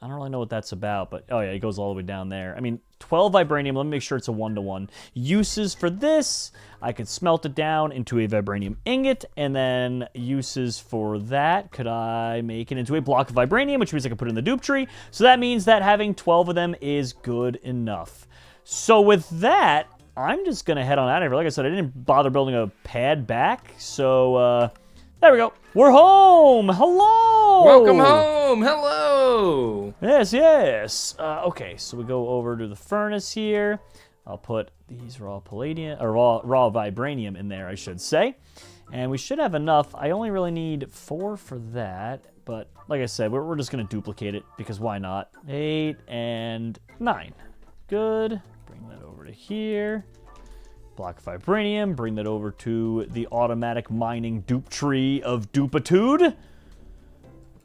don't really know what that's about, but oh yeah, it goes all the way down there. I mean, 12 vibranium, let me make sure it's a 1-to-1. Uses for this, I could smelt it down into a vibranium ingot, and then uses for that, could I make it into a block of vibranium, which means I could put it in the dupe tree. So that means that having 12 of them is good enough. So with that, I'm just going to head on out of here. Like I said, I didn't bother building a pad back. So, there we go. We're home. Hello. Welcome home. Hello. Yes, yes. Okay, so we go over to the furnace here. I'll put these raw palladium, or raw vibranium in there, I should say. And we should have enough. I only really need 4 for that. But like I said, we're just going to duplicate it because why not? 8 and 9. Good. Bring that over to here. Block of vibranium. Bring that over to the automatic mining dupe tree of dupitude.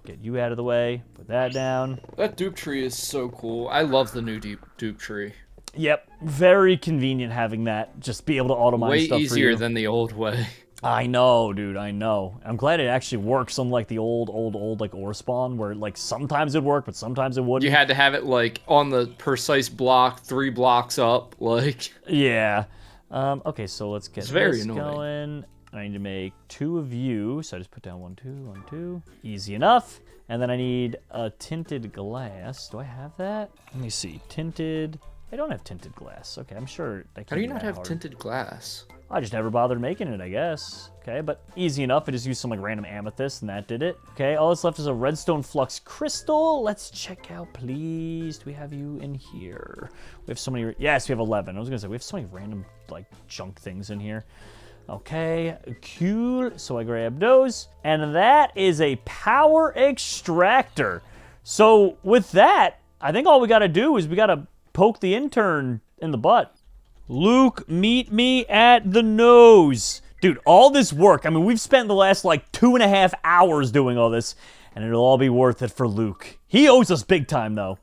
Get you out of the way. Put that down. That dupe tree is so cool. I love the new dupe tree. Yep. Very convenient having that. Just be able to auto mine stuff for you. Way easier than the old way. I know, dude, I know. I'm glad it actually works unlike the old, like, ore spawn, where, like, sometimes it'd work, but sometimes it wouldn't. You had to have it, like, on the precise block, 3 blocks up, like... Yeah. Okay, so let's get this going. I need to make 2 of you, so I just put down 1, 2, 1, 2. Easy enough. And then I need a tinted glass. Do I have that? Let me see. Tinted... I don't have tinted glass. Okay, I'm sure that can't How do you be not that have hard. tinted glass? I just never bothered making it, I guess. Okay, but easy enough. I just used some like random amethyst and that did it. Okay, all that's left is a redstone flux crystal. Let's check out, please. Do we have you in here? We have so many. Yes, we have 11. I was gonna say we have so many random like junk things in here. Okay, cool. So I grabbed those, and that is a power extractor. So with that, I think all we gotta do is we gotta poke the intern in the butt. Luke, meet me at the nose. Dude, all this work, I mean, we've spent the last, like, 2.5 hours doing all this, and it'll all be worth it for Luke. He owes us big time, though.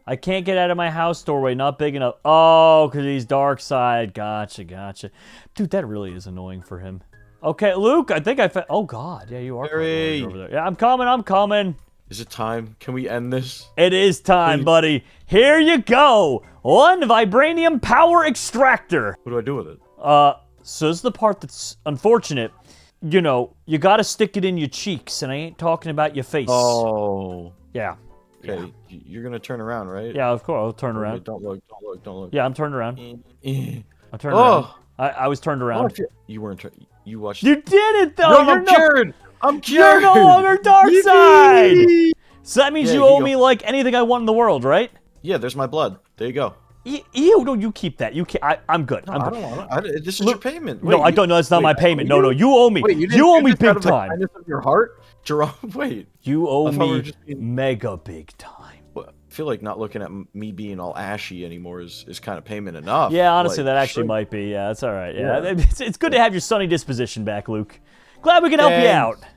I can't get out of my house doorway. Not big enough. Oh, because he's dark side. Gotcha. Dude, that really is annoying for him. Okay, Luke, I think I found... Oh, God. Yeah, you are Harry. over there. Yeah, I'm coming. Is it time? Can we end this? It is time, Please. buddy. Here you go. One vibranium power extractor. What do I do with it? So this is the part that's unfortunate. You know, you gotta stick it in your cheeks, and I ain't talking about your face. Oh. Yeah. Okay, you're gonna turn around, right? Yeah, of course. I'll turn around. Don't look. Yeah, I'm turned around. Eh. I'm turned around. I was turned around. You weren't. You watched. You did it, though. No, I'm cured. I'm You're cured. no longer dark side. So that means Yeah, you you owe go. me, like, anything I want in the world, right? Yeah, there's my blood. There you go. Ew, no, you keep that. You can't. I'm good. No, I'm I good. don't want it. This is your payment. No, I don't know. That's not my payment. No, you owe me. Wait, you owe me did this out big of the time. kindness of your heart, Jerome. Wait. You owe I thought we were me just being- mega big time. I feel like not looking at me being all ashy anymore is kind of payment enough. Yeah, honestly, Like, that actually sure. might be. Yeah, that's all right. Yeah, Yeah. it's good to have your sunny disposition back, Luke. Glad we can help you Thanks. out.